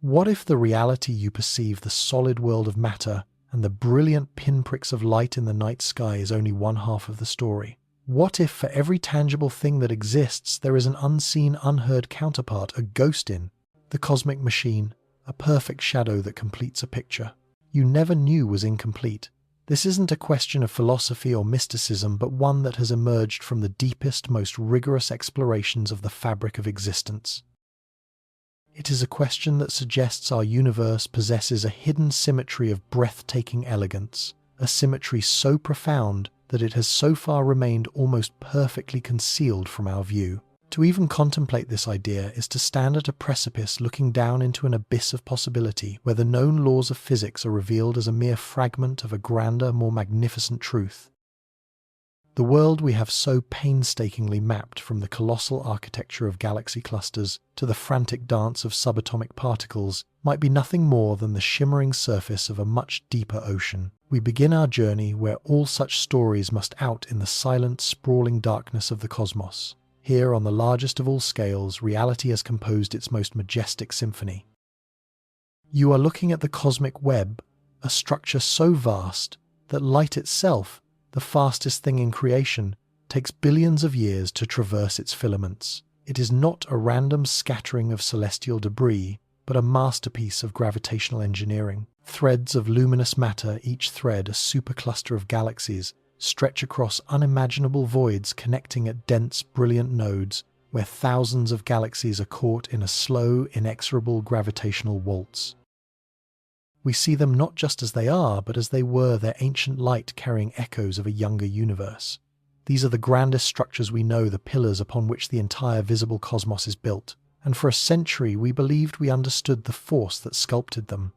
What if the reality you perceive, the solid world of matter, and the brilliant pinpricks of light in the night sky is only one half of the story? What if for every tangible thing that exists, there is an unseen, unheard counterpart, a ghost in the cosmic machine, a perfect shadow that completes a picture you never knew was incomplete? This isn't a question of philosophy or mysticism, but one that has emerged from the deepest, most rigorous explorations of the fabric of existence. It is a question that suggests our universe possesses a hidden symmetry of breathtaking elegance, a symmetry so profound that it has so far remained almost perfectly concealed from our view. To even contemplate this idea is to stand at a precipice looking down into an abyss of possibility where the known laws of physics are revealed as a mere fragment of a grander, more magnificent truth. The world we have so painstakingly mapped, from the colossal architecture of galaxy clusters to the frantic dance of subatomic particles, might be nothing more than the shimmering surface of a much deeper ocean. We begin our journey where all such stories must out in the silent, sprawling darkness of the cosmos. Here, on the largest of all scales, reality has composed its most majestic symphony. You are looking at the cosmic web, a structure so vast that light itself, the fastest thing in creation, takes billions of years to traverse its filaments. It is not a random scattering of celestial debris, but a masterpiece of gravitational engineering. Threads of luminous matter, each thread a supercluster of galaxies, stretch across unimaginable voids, connecting at dense, brilliant nodes where thousands of galaxies are caught in a slow, inexorable gravitational waltz. We see them not just as they are, but as they were, their ancient light carrying echoes of a younger universe. These are the grandest structures we know, the pillars upon which the entire visible cosmos is built, and for a century we believed we understood the force that sculpted them.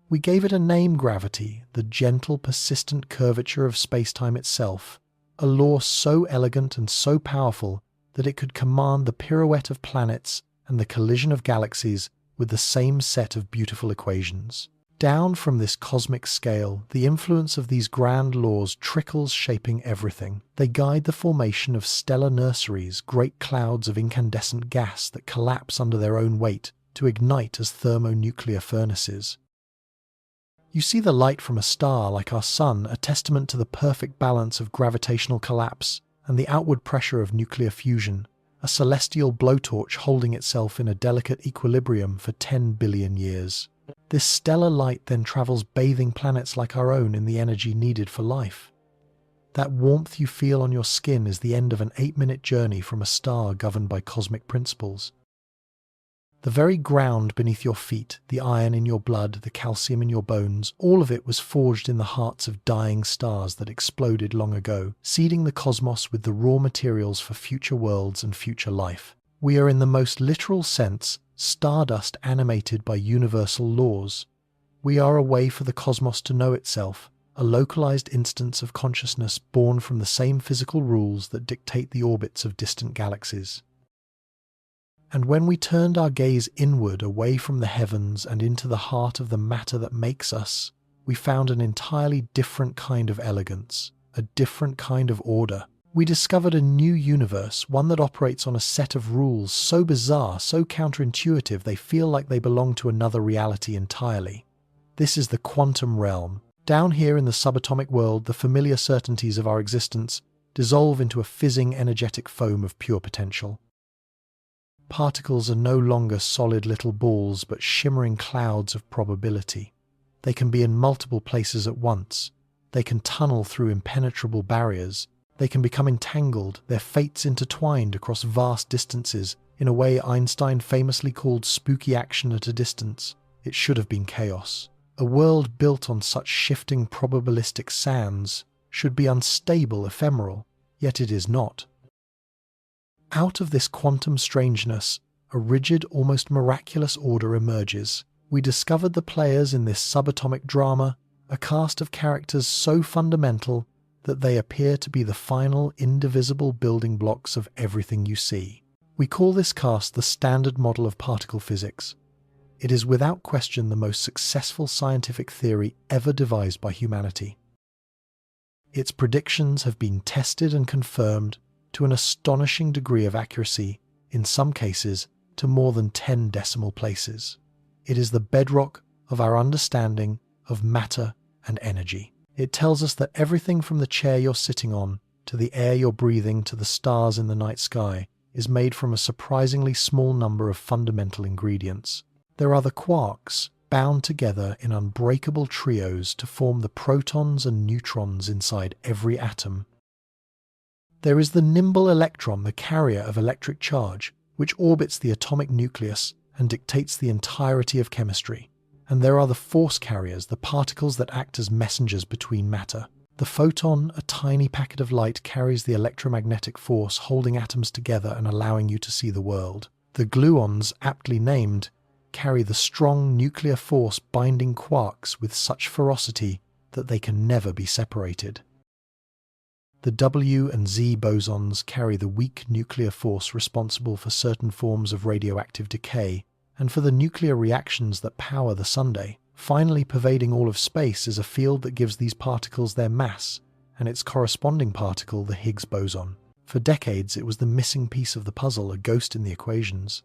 We gave it a name: gravity, the gentle, persistent curvature of space-time itself, a law so elegant and so powerful that it could command the pirouette of planets and the collision of galaxies with the same set of beautiful equations. Down from this cosmic scale, the influence of these grand laws trickles, shaping everything. They guide the formation of stellar nurseries, great clouds of incandescent gas that collapse under their own weight to ignite as thermonuclear furnaces. You see the light from a star like our Sun, a testament to the perfect balance of gravitational collapse and the outward pressure of nuclear fusion, a celestial blowtorch holding itself in a delicate equilibrium for 10 billion years. This stellar light then travels, bathing planets like our own in the energy needed for life. That warmth you feel on your skin is the end of an 8-minute journey from a star governed by cosmic principles. The very ground beneath your feet, the iron in your blood, the calcium in your bones, all of it was forged in the hearts of dying stars that exploded long ago, seeding the cosmos with the raw materials for future worlds and future life. We are, in the most literal sense, stardust animated by universal laws. We are a way for the cosmos to know itself, a localized instance of consciousness born from the same physical rules that dictate the orbits of distant galaxies. And when we turned our gaze inward, away from the heavens and into the heart of the matter that makes us, we found an entirely different kind of elegance, a different kind of order. We discovered a new universe, one that operates on a set of rules so bizarre, so counterintuitive, they feel like they belong to another reality entirely. This is the quantum realm. Down here in the subatomic world, the familiar certainties of our existence dissolve into a fizzing, energetic foam of pure potential. Particles are no longer solid little balls, but shimmering clouds of probability. They can be in multiple places at once. They can tunnel through impenetrable barriers. They can become entangled, their fates intertwined across vast distances, in a way Einstein famously called spooky action at a distance. It should have been chaos. A world built on such shifting probabilistic sands should be unstable, ephemeral, yet it is not. Out of this quantum strangeness, a rigid, almost miraculous order emerges. We discovered the players in this subatomic drama, a cast of characters so fundamental that they appear to be the final, indivisible building blocks of everything you see. We call this cast the standard model of particle physics. It is without question the most successful scientific theory ever devised by humanity. Its predictions have been tested and confirmed to an astonishing degree of accuracy, in some cases to more than 10 decimal places. It is the bedrock of our understanding of matter and energy. It tells us that everything from the chair you're sitting on, to the air you're breathing, to the stars in the night sky, is made from a surprisingly small number of fundamental ingredients. There are the quarks, bound together in unbreakable trios to form the protons and neutrons inside every atom. There is the nimble electron, the carrier of electric charge, which orbits the atomic nucleus and dictates the entirety of chemistry. And there are the force carriers, the particles that act as messengers between matter. The photon, a tiny packet of light, carries the electromagnetic force holding atoms together and allowing you to see the world. The gluons, aptly named, carry the strong nuclear force binding quarks with such ferocity that they can never be separated. The W and Z bosons carry the weak nuclear force responsible for certain forms of radioactive decay and for the nuclear reactions that power the sundae. Finally, pervading all of space is a field that gives these particles their mass and its corresponding particle, the Higgs boson. For decades, it was the missing piece of the puzzle, a ghost in the equations.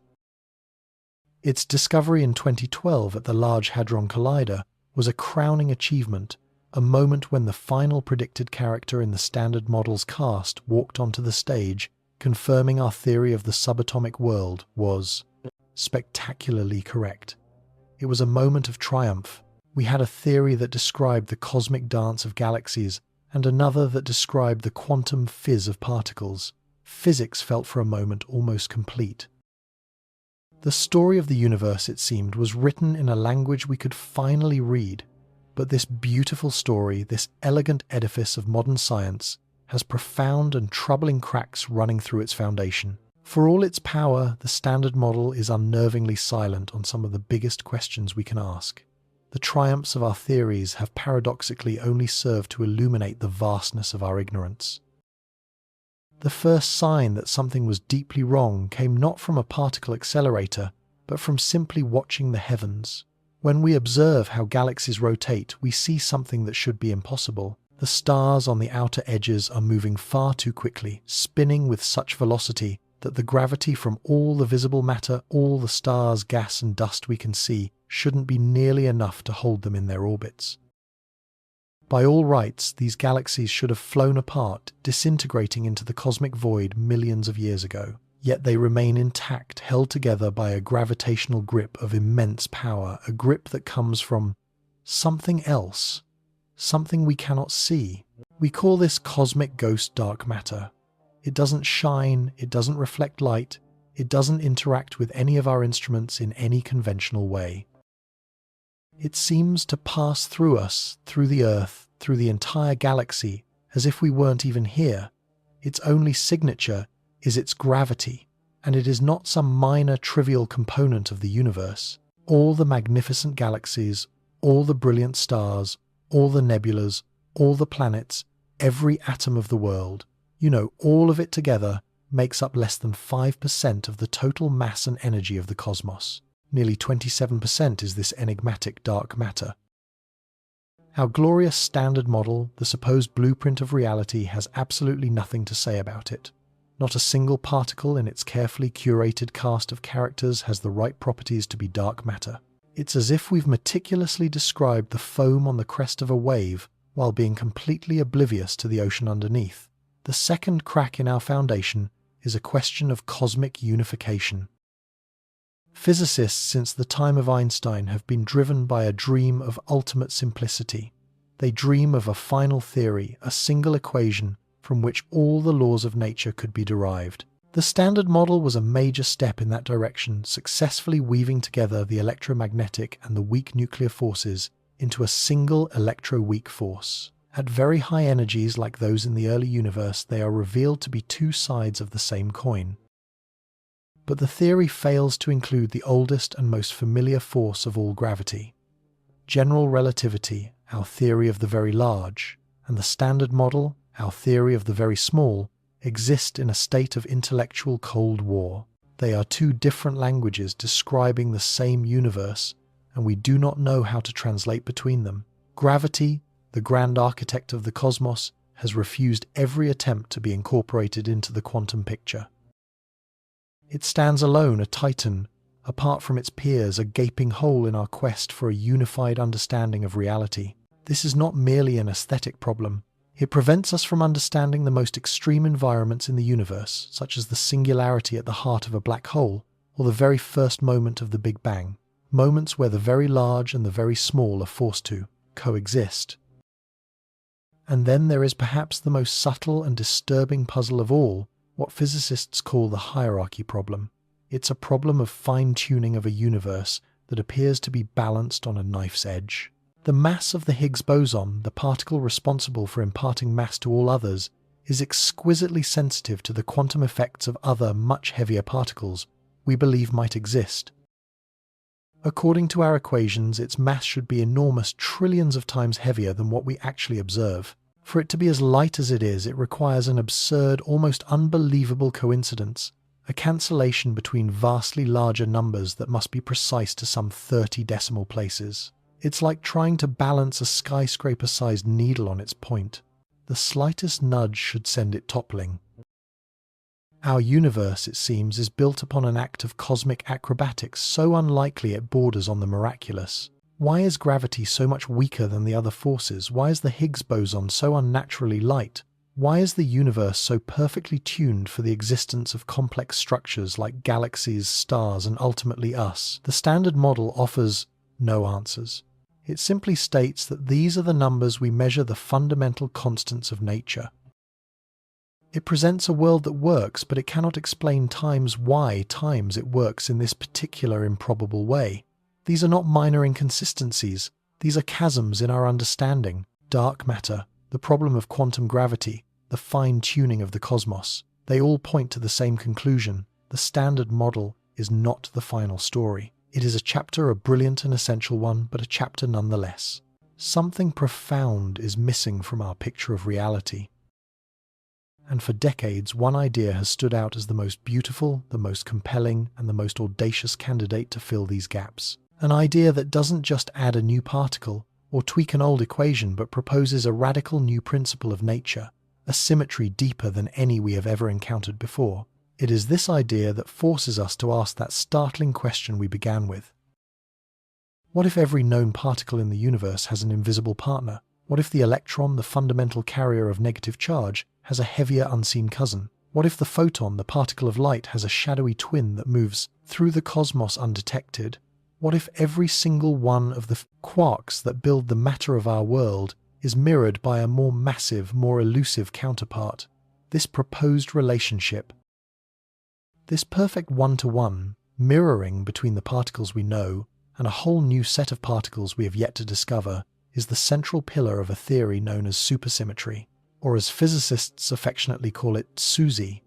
Its discovery in 2012 at the Large Hadron Collider was a crowning achievement, a moment when the final predicted character in the Standard Model's cast walked onto the stage, confirming our theory of the subatomic world was spectacularly correct. It was a moment of triumph. We had a theory that described the cosmic dance of galaxies and another that described the quantum fizz of particles. Physics felt for a moment almost complete. The story of the universe, it seemed, was written in a language we could finally read. But this beautiful story, this elegant edifice of modern science, has profound and troubling cracks running through its foundation. For all its power, the Standard Model is unnervingly silent on some of the biggest questions we can ask. The triumphs of our theories have paradoxically only served to illuminate the vastness of our ignorance. The first sign that something was deeply wrong came not from a particle accelerator, but from simply watching the heavens. When we observe how galaxies rotate, we see something that should be impossible. The stars on the outer edges are moving far too quickly, spinning with such velocity that the gravity from all the visible matter, all the stars, gas and dust we can see, shouldn't be nearly enough to hold them in their orbits. By all rights, these galaxies should have flown apart, disintegrating into the cosmic void millions of years ago. Yet they remain intact, held together by a gravitational grip of immense power, a grip that comes from something else, something we cannot see. We call this cosmic ghost dark matter. It doesn't shine, it doesn't reflect light, it doesn't interact with any of our instruments in any conventional way. It seems to pass through us, through the Earth, through the entire galaxy, as if we weren't even here. Its only signature is its gravity, and it is not some minor trivial component of the universe. All the magnificent galaxies, all the brilliant stars, all the nebulas, all the planets, every atom of the world, all of it together makes up less than 5% of the total mass and energy of the cosmos. Nearly 27% is this enigmatic dark matter. Our glorious Standard Model, the supposed blueprint of reality, has absolutely nothing to say about it. Not a single particle in its carefully curated cast of characters has the right properties to be dark matter. It's as if we've meticulously described the foam on the crest of a wave while being completely oblivious to the ocean underneath. The second crack in our foundation is a question of cosmic unification. Physicists since the time of Einstein have been driven by a dream of ultimate simplicity. They dream of a final theory, a single equation from which all the laws of nature could be derived. The Standard Model was a major step in that direction, successfully weaving together the electromagnetic and the weak nuclear forces into a single electro-weak force. At very high energies like those in the early universe, they are revealed to be two sides of the same coin. But the theory fails to include the oldest and most familiar force of all gravity. General relativity, our theory of the very large, and the Standard Model, our theory of the very small, exist in a state of intellectual Cold War. They are two different languages describing the same universe, and we do not know how to translate between them. Gravity, the grand architect of the cosmos, has refused every attempt to be incorporated into the quantum picture. It stands alone, a titan, apart from its peers, a gaping hole in our quest for a unified understanding of reality. This is not merely an aesthetic problem. It prevents us from understanding the most extreme environments in the universe, such as the singularity at the heart of a black hole, or the very first moment of the Big Bang, moments where the very large and the very small are forced to coexist. And then there is perhaps the most subtle and disturbing puzzle of all, what physicists call the hierarchy problem. It's a problem of fine-tuning of a universe that appears to be balanced on a knife's edge. The mass of the Higgs boson, the particle responsible for imparting mass to all others, is exquisitely sensitive to the quantum effects of other, much heavier particles we believe might exist. According to our equations, its mass should be enormous, trillions of times heavier than what we actually observe. For it to be as light as it is, it requires an absurd, almost unbelievable coincidence, a cancellation between vastly larger numbers that must be precise to some 30 decimal places. It's like trying to balance a skyscraper-sized needle on its point. The slightest nudge should send it toppling. Our universe, it seems, is built upon an act of cosmic acrobatics so unlikely it borders on the miraculous. Why is gravity so much weaker than the other forces? Why is the Higgs boson so unnaturally light? Why is the universe so perfectly tuned for the existence of complex structures like galaxies, stars, and ultimately us? The Standard Model offers no answers. It simply states that these are the numbers we measure the fundamental constants of nature. It presents a world that works, but it cannot explain why it works in this particular improbable way. These are not minor inconsistencies. These are chasms in our understanding. Dark matter, the problem of quantum gravity, the fine-tuning of the cosmos. They all point to the same conclusion. The Standard Model is not the final story. It is a chapter, a brilliant and essential one, but a chapter nonetheless. Something profound is missing from our picture of reality. And for decades, one idea has stood out as the most beautiful, the most compelling, and the most audacious candidate to fill these gaps. An idea that doesn't just add a new particle or tweak an old equation, but proposes a radical new principle of nature, a symmetry deeper than any we have ever encountered before. It is this idea that forces us to ask that startling question we began with. What if every known particle in the universe has an invisible partner? What if the electron, the fundamental carrier of negative charge, has a heavier unseen cousin? What if the photon, the particle of light, has a shadowy twin that moves through the cosmos undetected? What if every single one of the quarks that build the matter of our world is mirrored by a more massive, more elusive counterpart? This proposed relationship, this perfect one-to-one mirroring between the particles we know and a whole new set of particles we have yet to discover, is the central pillar of a theory known as supersymmetry, or as physicists affectionately call it, SUSY.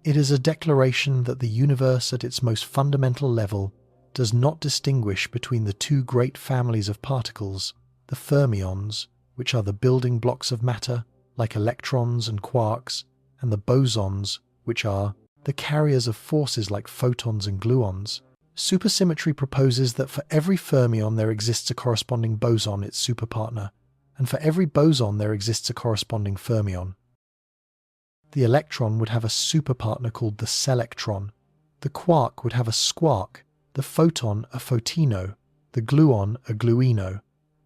It is a declaration that the universe at its most fundamental level does not distinguish between the two great families of particles, the fermions, which are the building blocks of matter, like electrons and quarks, and the bosons, which are the carriers of forces like photons and gluons. Supersymmetry proposes that for every fermion there exists a corresponding boson, its superpartner, and for every boson there exists a corresponding fermion. The electron would have a superpartner called the selectron, the quark would have a squark, the photon a photino, the gluon a gluino.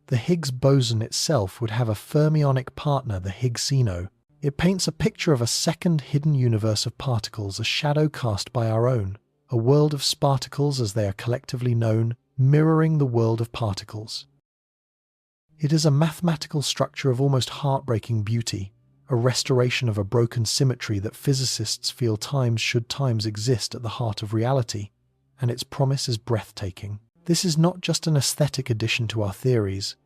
The Higgs boson itself would have a fermionic partner, the Higgsino. It paints a picture of a second hidden universe of particles, a shadow cast by our own, a world of sparticles as they are collectively known, mirroring the world of particles. It is a mathematical structure of almost heartbreaking beauty, a restoration of a broken symmetry that physicists feel should times exist at the heart of reality, and its promise is breathtaking. This is not just an aesthetic addition to our theories.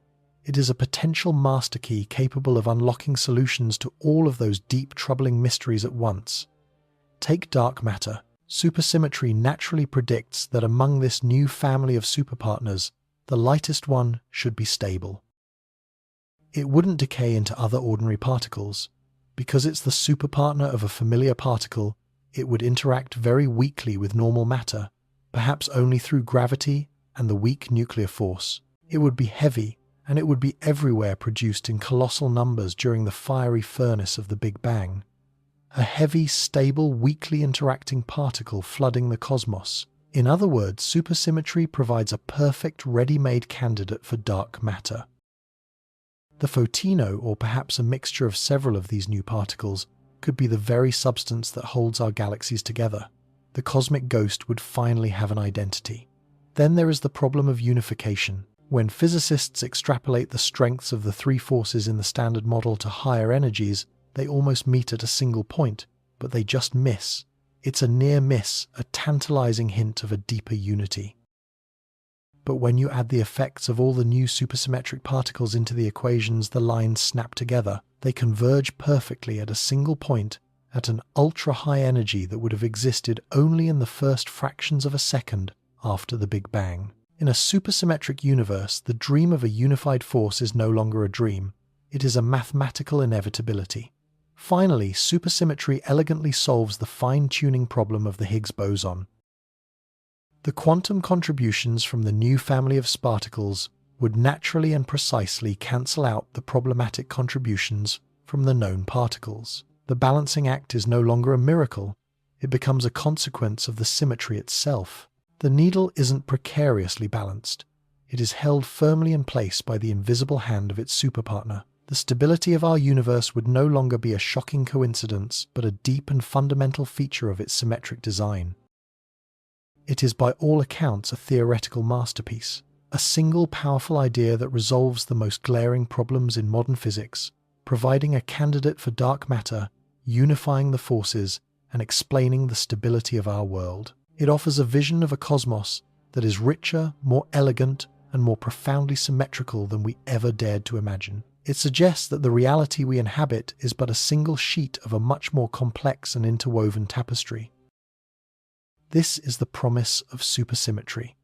It is a potential master key capable of unlocking solutions to all of those deep, troubling mysteries at once. Take dark matter. Supersymmetry naturally predicts that among this new family of superpartners, the lightest one should be stable. It wouldn't decay into other ordinary particles. Because it's the superpartner of a familiar particle, it would interact very weakly with normal matter, perhaps only through gravity and the weak nuclear force. It would be heavy, and it would be everywhere, produced in colossal numbers during the fiery furnace of the Big Bang. A heavy, stable, weakly interacting particle flooding the cosmos. In other words, supersymmetry provides a perfect ready-made candidate for dark matter. The photino, or perhaps a mixture of several of these new particles, could be the very substance that holds our galaxies together. The cosmic ghost would finally have an identity. Then there is the problem of unification. When physicists extrapolate the strengths of the three forces in the standard model to higher energies, they almost meet at a single point, but they just miss. It's a near miss, a tantalizing hint of a deeper unity. But when you add the effects of all the new supersymmetric particles into the equations, the lines snap together. They converge perfectly at a single point at an ultra-high energy that would have existed only in the first fractions of a second after the Big Bang. In a supersymmetric universe, the dream of a unified force is no longer a dream. It is a mathematical inevitability. Finally, supersymmetry elegantly solves the fine-tuning problem of the Higgs boson. The quantum contributions from the new family of sparticles would naturally and precisely cancel out the problematic contributions from the known particles. The balancing act is no longer a miracle, it becomes a consequence of the symmetry itself. The needle isn't precariously balanced, it is held firmly in place by the invisible hand of its superpartner. The stability of our universe would no longer be a shocking coincidence, but a deep and fundamental feature of its symmetric design. It is by all accounts a theoretical masterpiece, a single powerful idea that resolves the most glaring problems in modern physics, providing a candidate for dark matter, unifying the forces, and explaining the stability of our world. It offers a vision of a cosmos that is richer, more elegant, and more profoundly symmetrical than we ever dared to imagine. It suggests that the reality we inhabit is but a single sheet of a much more complex and interwoven tapestry. This is the promise of supersymmetry,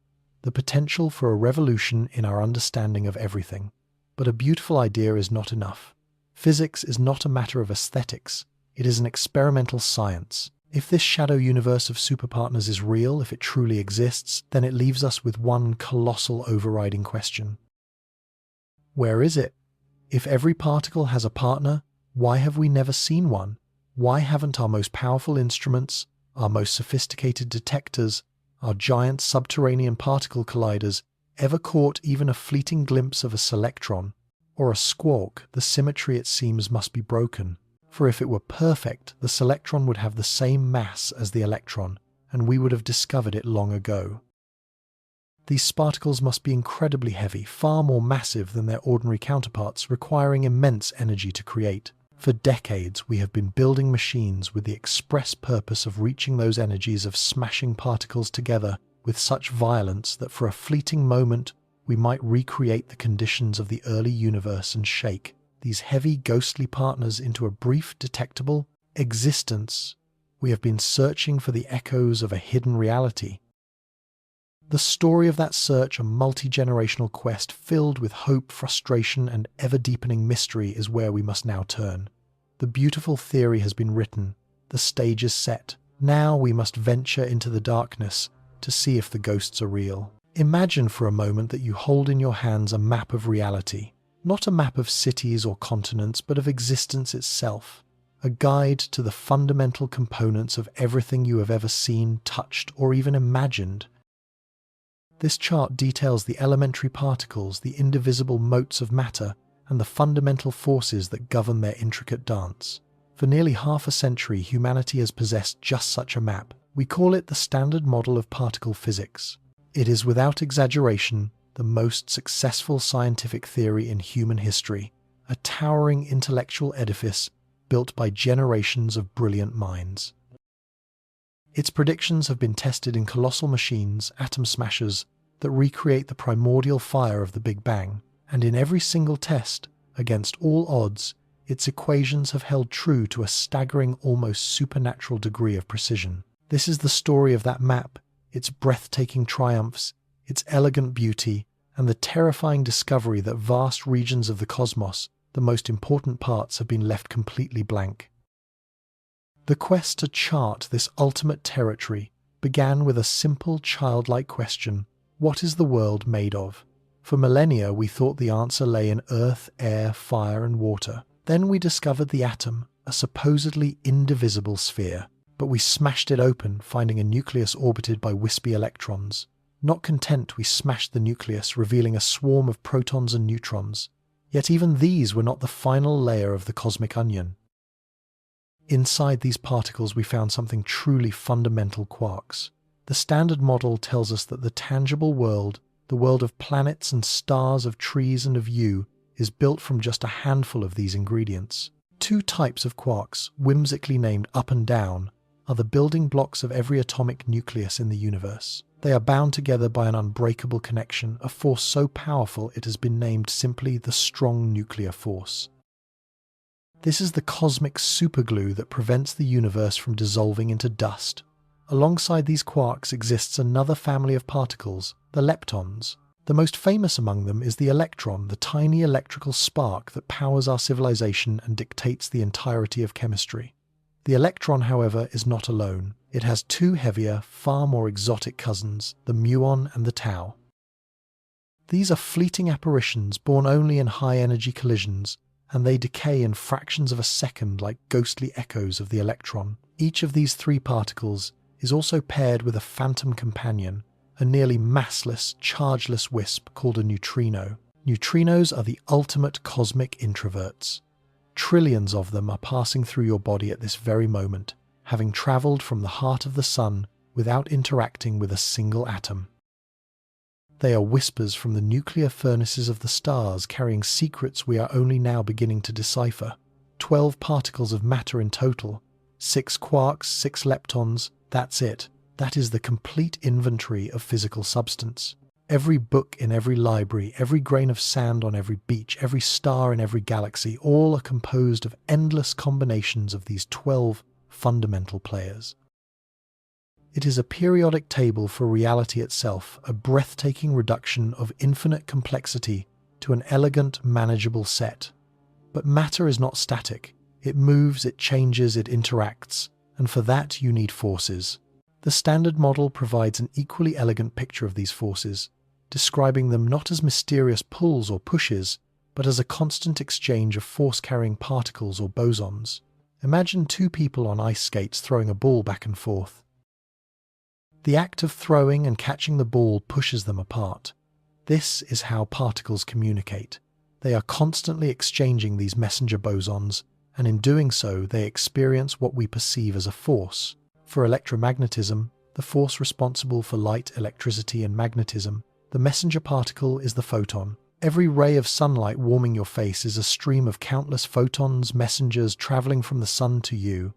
the potential for a revolution in our understanding of everything. But a beautiful idea is not enough. Physics is not a matter of aesthetics, it is an experimental science. If this shadow universe of superpartners is real, if it truly exists, then it leaves us with one colossal overriding question. Where is it? If every particle has a partner, why have we never seen one? Why haven't our most powerful instruments, our most sophisticated detectors, our giant subterranean particle colliders ever caught even a fleeting glimpse of a selectron? Or a squawk? The symmetry, it seems, must be broken. For if it were perfect, the selectron would have the same mass as the electron, and we would have discovered it long ago. These sparticles must be incredibly heavy, far more massive than their ordinary counterparts, requiring immense energy to create. For decades, we have been building machines with the express purpose of reaching those energies, of smashing particles together with such violence that for a fleeting moment we might recreate the conditions of the early universe and shake these heavy, ghostly partners into a brief, detectable existence. We have been searching for the echoes of a hidden reality. The story of that search, a multi-generational quest filled with hope, frustration, and ever-deepening mystery, is where we must now turn. The beautiful theory has been written, the stage is set. Now we must venture into the darkness to see if the ghosts are real. Imagine for a moment that you hold in your hands a map of reality, not a map of cities or continents, but of existence itself, a guide to the fundamental components of everything you have ever seen, touched, or even imagined. This chart details the elementary particles, the indivisible motes of matter, and the fundamental forces that govern their intricate dance. For nearly half a century, humanity has possessed just such a map. We call it the standard model of particle physics. It is, without exaggeration, the most successful scientific theory in human history, a towering intellectual edifice built by generations of brilliant minds. Its predictions have been tested in colossal machines, atom smashers, that recreate the primordial fire of the Big Bang, and in every single test, against all odds, its equations have held true to a staggering, almost supernatural degree of precision. This is the story of that map, its breathtaking triumphs, its elegant beauty, and the terrifying discovery that vast regions of the cosmos, the most important parts, have been left completely blank. The quest to chart this ultimate territory began with a simple childlike question: what is the world made of? For millennia we thought the answer lay in earth, air, fire, and water. Then we discovered the atom, a supposedly indivisible sphere. but we smashed it open, finding a nucleus orbited by wispy electrons. Not content, we smashed the nucleus, revealing a swarm of protons and neutrons. Yet even these were not the final layer of the cosmic onion. Inside these particles we found something truly fundamental: quarks. The Standard Model tells us that the tangible world, the world of planets and stars, of trees and of you, is built from just a handful of these ingredients. Two types of quarks, whimsically named up and down, are the building blocks of every atomic nucleus in the universe. They are bound together by an unbreakable connection, a force so powerful it has been named simply the strong nuclear force. This is the cosmic superglue that prevents the universe from dissolving into dust. Alongside these quarks exists another family of particles, the leptons. The most famous among them is the electron, the tiny electrical spark that powers our civilization and dictates the entirety of chemistry. The electron, however, is not alone. It has two heavier, far more exotic cousins, the muon and the tau. These are fleeting apparitions born only in high-energy collisions, and they decay in fractions of a second like ghostly echoes of the electron. Each of these three particles is also paired with a phantom companion, a nearly massless, chargeless wisp called a neutrino. Neutrinos are the ultimate cosmic introverts. Trillions of them are passing through your body at this very moment, having travelled from the heart of the sun without interacting with a single atom. They are whispers from the nuclear furnaces of the stars, carrying secrets we are only now beginning to decipher. 12 particles of matter in total, 6 quarks, 6 leptons, that's it. That is the complete inventory of physical substance. Every book in every library, every grain of sand on every beach, every star in every galaxy, all are composed of endless combinations of these 12 fundamental players. It is a periodic table for reality itself, a breathtaking reduction of infinite complexity to an elegant, manageable set. But matter is not static. It moves, it changes, it interacts, and for that you need forces. The Standard Model provides an equally elegant picture of these forces, describing them not as mysterious pulls or pushes, but as a constant exchange of force-carrying particles or bosons. Imagine two people on ice skates throwing a ball back and forth. The act of throwing and catching the ball pushes them apart. This is how particles communicate. They are constantly exchanging these messenger bosons, and in doing so they experience what we perceive as a force. For electromagnetism, the force responsible for light, electricity, and magnetism, the messenger particle is the photon. Every ray of sunlight warming your face is a stream of countless photons, messengers travelling from the sun to you.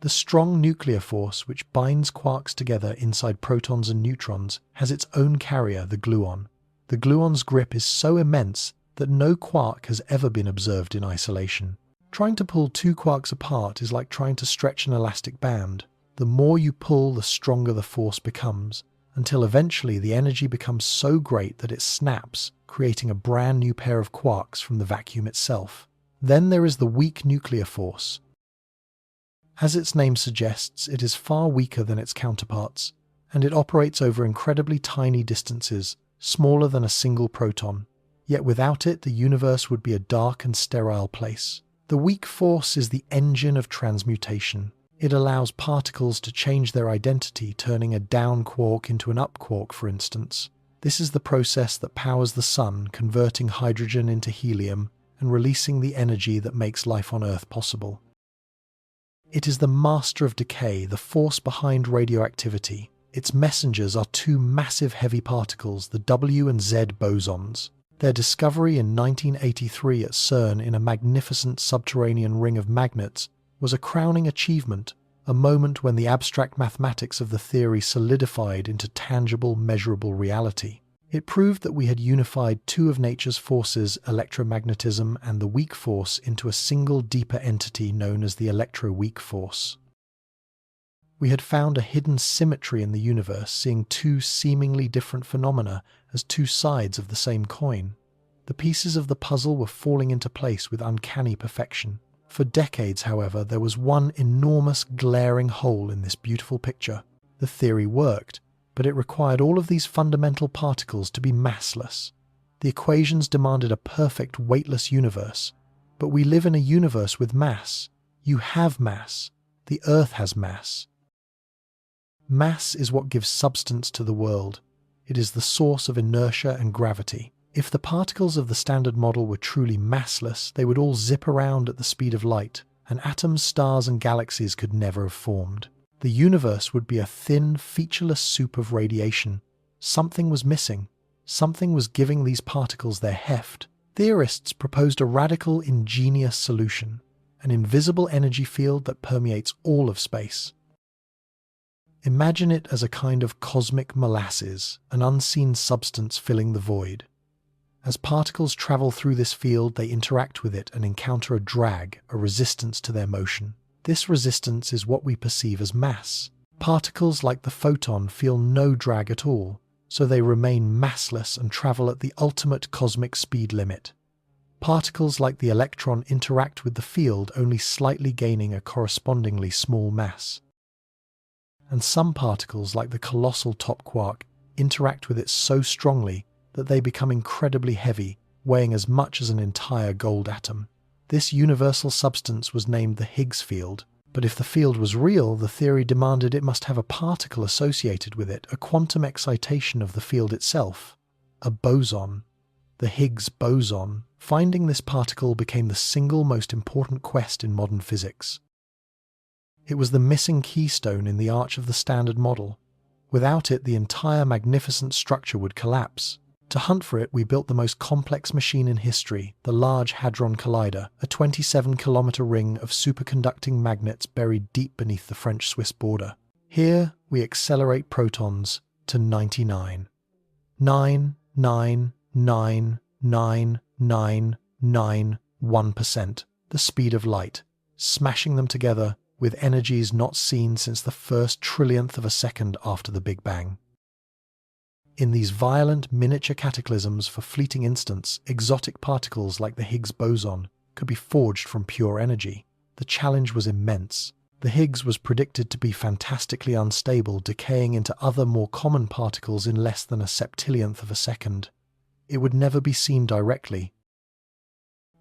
The strong nuclear force, which binds quarks together inside protons and neutrons, has its own carrier, the gluon. The gluon's grip is so immense that no quark has ever been observed in isolation. Trying to pull two quarks apart is like trying to stretch an elastic band. The more you pull, the stronger the force becomes, until eventually the energy becomes so great that it snaps, creating a brand new pair of quarks from the vacuum itself. Then there is the weak nuclear force. As its name suggests, it is far weaker than its counterparts, and it operates over incredibly tiny distances, smaller than a single proton. Yet without it, the universe would be a dark and sterile place. The weak force is the engine of transmutation. It allows particles to change their identity, turning a down quark into an up quark, for instance. This is the process that powers the sun, converting hydrogen into helium and releasing the energy that makes life on Earth possible. It is the master of decay, the force behind radioactivity. Its messengers are two massive heavy particles, the W and Z bosons. Their discovery in 1983 at CERN in a magnificent subterranean ring of magnets was a crowning achievement, a moment when the abstract mathematics of the theory solidified into tangible, measurable reality. It proved that we had unified two of nature's forces, electromagnetism and the weak force, into a single deeper entity known as the electroweak force. We had found a hidden symmetry in the universe, seeing two seemingly different phenomena as two sides of the same coin. The pieces of the puzzle were falling into place with uncanny perfection. For decades, however, there was one enormous glaring hole in this beautiful picture. The theory worked, but it required all of these fundamental particles to be massless. The equations demanded a perfect weightless universe, but we live in a universe with mass. You have mass. The Earth has mass. Mass is what gives substance to the world. It is the source of inertia and gravity. If the particles of the Standard Model were truly massless, they would all zip around at the speed of light, and atoms, stars, and galaxies could never have formed. The universe would be a thin, featureless soup of radiation. Something was missing. Something was giving these particles their heft. Theorists proposed a radical, ingenious solution: an invisible energy field that permeates all of space. Imagine it as a kind of cosmic molasses, an unseen substance filling the void. As particles travel through this field, they interact with it and encounter a drag, a resistance to their motion. This resistance is what we perceive as mass. Particles like the photon feel no drag at all, so they remain massless and travel at the ultimate cosmic speed limit. Particles like the electron interact with the field, only slightly gaining a correspondingly small mass. And some particles, like the colossal top quark, interact with it so strongly that they become incredibly heavy, weighing as much as an entire gold atom. This universal substance was named the Higgs field, but if the field was real, the theory demanded it must have a particle associated with it, a quantum excitation of the field itself, a boson, the Higgs boson. Finding this particle became the single most important quest in modern physics. It was the missing keystone in the arch of the Standard Model. Without it, the entire magnificent structure would collapse. To hunt for it, we built the most complex machine in history, the Large Hadron Collider, a 27-kilometer ring of superconducting magnets buried deep beneath the French-Swiss border. Here, we accelerate protons to 99. 9,999,991%, the speed of light, smashing them together with energies not seen since the first trillionth of a second after the Big Bang. In these violent miniature cataclysms, for fleeting instants, exotic particles like the Higgs boson could be forged from pure energy. The challenge was immense. The Higgs was predicted to be fantastically unstable, decaying into other more common particles in less than a septillionth of a second. It would never be seen directly.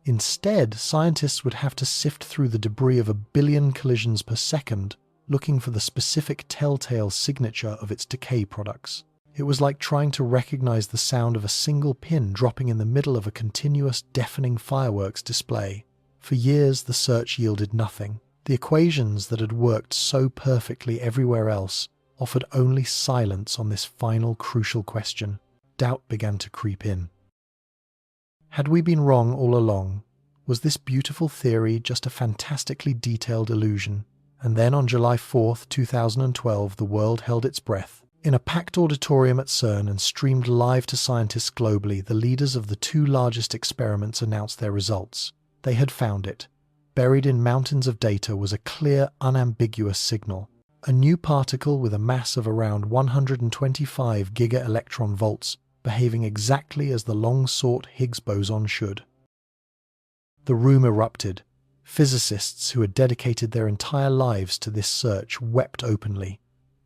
Instead, scientists would have to sift through the debris of 1 billion collisions per second, looking for the specific telltale signature of its decay products. It was like trying to recognize the sound of a single pin dropping in the middle of a continuous, deafening fireworks display. For years, the search yielded nothing. The equations that had worked so perfectly everywhere else offered only silence on this final, crucial question. Doubt began to creep in. Had we been wrong all along? Was this beautiful theory just a fantastically detailed illusion? And then on July 4th, 2012, the world held its breath. In a packed auditorium at CERN and streamed live to scientists globally, the leaders of the two largest experiments announced their results. They had found it. Buried in mountains of data was a clear, unambiguous signal. A new particle with a mass of around 125 giga-electron volts, behaving exactly as the long-sought Higgs boson should. The room erupted. Physicists who had dedicated their entire lives to this search wept openly.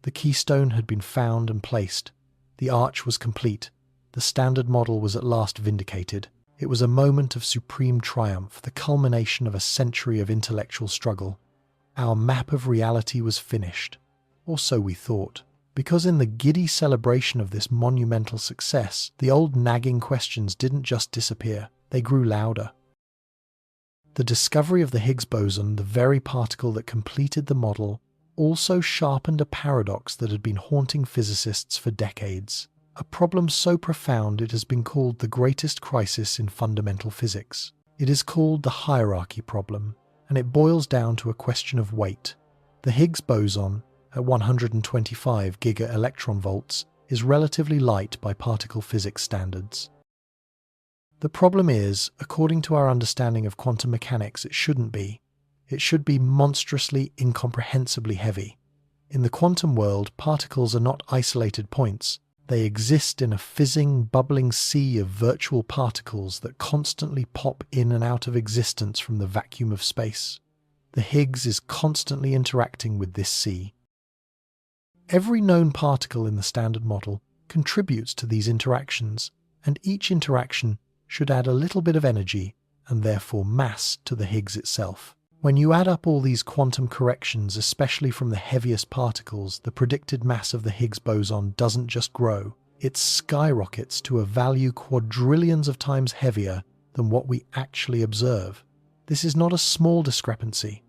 The keystone had been found and placed. The arch was complete. The Standard Model was at last vindicated. It was a moment of supreme triumph, the culmination of a century of intellectual struggle. Our map of reality was finished. Or so we thought. Because in the giddy celebration of this monumental success, the old nagging questions didn't just disappear, they grew louder. The discovery of the Higgs boson, the very particle that completed the model, also sharpened a paradox that had been haunting physicists for decades. A problem so profound it has been called the greatest crisis in fundamental physics. It is called the hierarchy problem, and it boils down to a question of weight. The Higgs boson, at 125 giga-electron volts, is relatively light by particle physics standards. The problem is, according to our understanding of quantum mechanics, it shouldn't be. It should be monstrously, incomprehensibly heavy. In the quantum world, particles are not isolated points. They exist in a fizzing, bubbling sea of virtual particles that constantly pop in and out of existence from the vacuum of space. The Higgs is constantly interacting with this sea. Every known particle in the Standard Model contributes to these interactions, and each interaction should add a little bit of energy, and therefore mass, to the Higgs itself. When you add up all these quantum corrections, especially from the heaviest particles, the predicted mass of the Higgs boson doesn't just grow, it skyrockets to a value quadrillions of times heavier than what we actually observe. This is not a small discrepancy.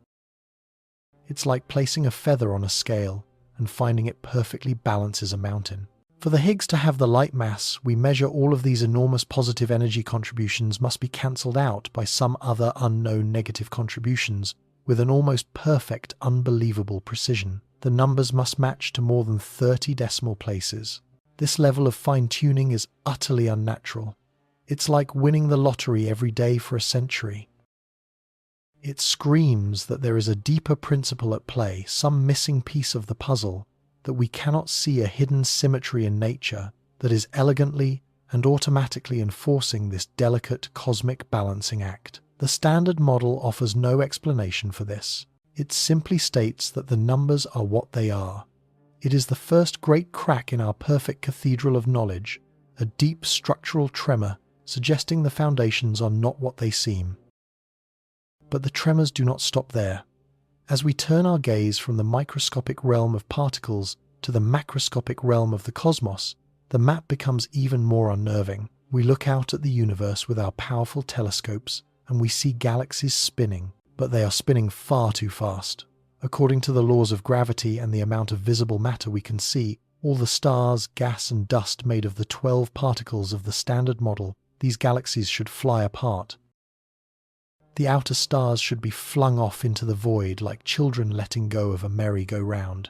It's like placing a feather on a scale and finding it perfectly balances a mountain. For the Higgs to have the light mass we measure, all of these enormous positive energy contributions must be cancelled out by some other unknown negative contributions with an almost perfect, unbelievable precision. The numbers must match to more than 30 decimal places. This level of fine-tuning is utterly unnatural. It's like winning the lottery every day for a century. It screams that there is a deeper principle at play, some missing piece of the puzzle, that we cannot see, a hidden symmetry in nature that is elegantly and automatically enforcing this delicate cosmic balancing act. The Standard Model offers no explanation for this. It simply states that the numbers are what they are. It is the first great crack in our perfect cathedral of knowledge, a deep structural tremor suggesting the foundations are not what they seem. But the tremors do not stop there. As we turn our gaze from the microscopic realm of particles to the macroscopic realm of the cosmos, the map becomes even more unnerving. We look out at the universe with our powerful telescopes and we see galaxies spinning, but they are spinning far too fast. According to the laws of gravity and the amount of visible matter we can see, all the stars, gas and dust made of the 12 particles of the Standard Model, these galaxies should fly apart. The outer stars should be flung off into the void like children letting go of a merry-go-round.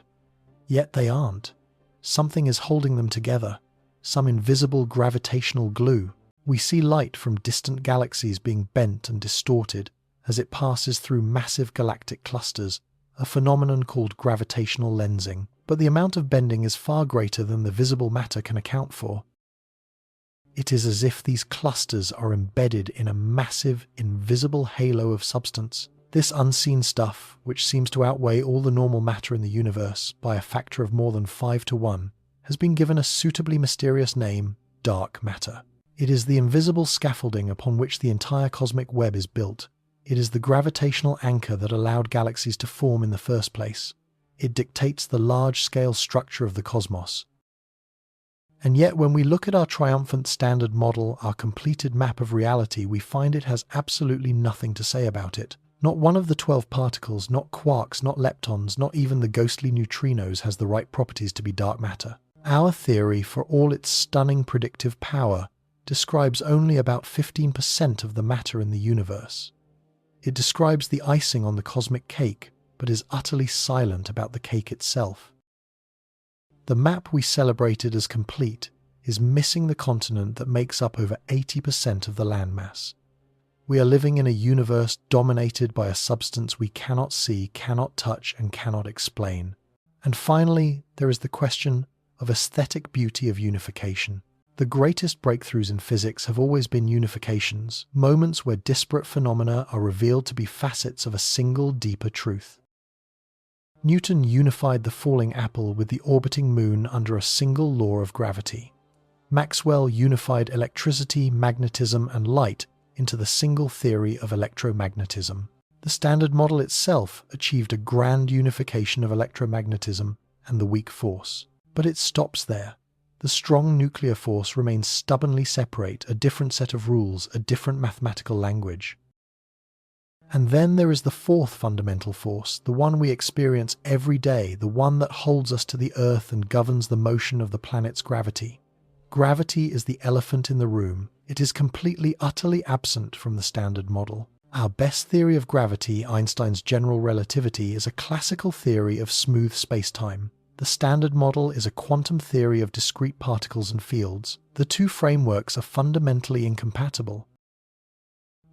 Yet they aren't. Something is holding them together, some invisible gravitational glue. We see light from distant galaxies being bent and distorted as it passes through massive galactic clusters, a phenomenon called gravitational lensing. But the amount of bending is far greater than the visible matter can account for. It is as if these clusters are embedded in a massive, invisible halo of substance. This unseen stuff, which seems to outweigh all the normal matter in the universe by a factor of more than 5 to 1, has been given a suitably mysterious name, dark matter. It is the invisible scaffolding upon which the entire cosmic web is built. It is the gravitational anchor that allowed galaxies to form in the first place. It dictates the large-scale structure of the cosmos. And yet when we look at our triumphant Standard Model, our completed map of reality, we find it has absolutely nothing to say about it. Not one of the 12 particles, not quarks, not leptons, not even the ghostly neutrinos has the right properties to be dark matter. Our theory, for all its stunning predictive power, describes only about 15% of the matter in the universe. It describes the icing on the cosmic cake, but is utterly silent about the cake itself. The map we celebrated as complete is missing the continent that makes up over 80% of the landmass. We are living in a universe dominated by a substance we cannot see, cannot touch, and cannot explain. And finally, there is the question of aesthetic beauty of unification. The greatest breakthroughs in physics have always been unifications, moments where disparate phenomena are revealed to be facets of a single, deeper truth. Newton unified the falling apple with the orbiting moon under a single law of gravity. Maxwell unified electricity, magnetism, and light into the single theory of electromagnetism. The Standard Model itself achieved a grand unification of electromagnetism and the weak force. But it stops there. The strong nuclear force remains stubbornly separate, a different set of rules, a different mathematical language. And then there is the fourth fundamental force, the one we experience every day, the one that holds us to the Earth and governs the motion of the planet's gravity. Gravity is the elephant in the room. It is completely, utterly absent from the Standard Model. Our best theory of gravity, Einstein's general relativity, is a classical theory of smooth space-time. The Standard Model is a quantum theory of discrete particles and fields. The two frameworks are fundamentally incompatible.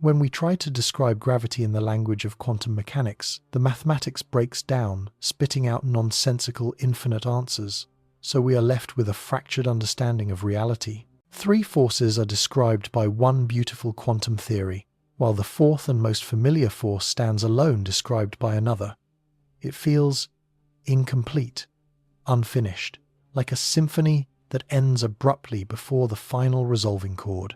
When we try to describe gravity in the language of quantum mechanics, the mathematics breaks down, spitting out nonsensical, infinite answers, so we are left with a fractured understanding of reality. Three forces are described by one beautiful quantum theory, while the fourth and most familiar force stands alone described by another. It feels incomplete, unfinished, like a symphony that ends abruptly before the final resolving chord.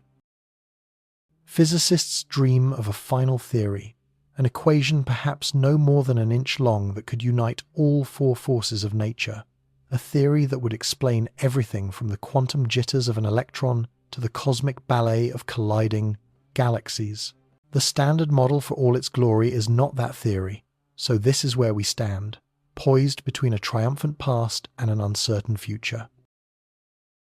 Physicists dream of a final theory, an equation perhaps no more than an inch long that could unite all four forces of nature, a theory that would explain everything from the quantum jitters of an electron to the cosmic ballet of colliding galaxies. The Standard Model, for all its glory, is not that theory, so this is where we stand, poised between a triumphant past and an uncertain future.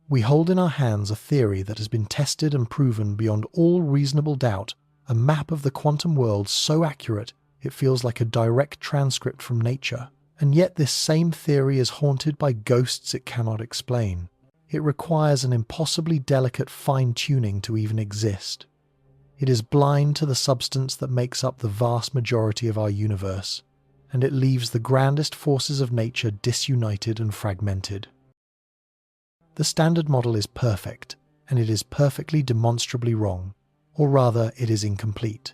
We hold in our hands a theory that has been tested and proven beyond all reasonable doubt, a map of the quantum world so accurate it feels like a direct transcript from nature. And yet this same theory is haunted by ghosts it cannot explain. It requires an impossibly delicate fine-tuning to even exist. It is blind to the substance that makes up the vast majority of our universe, and it leaves the grandest forces of nature disunited and fragmented. The Standard Model is perfect, and it is perfectly demonstrably wrong, or rather it is incomplete.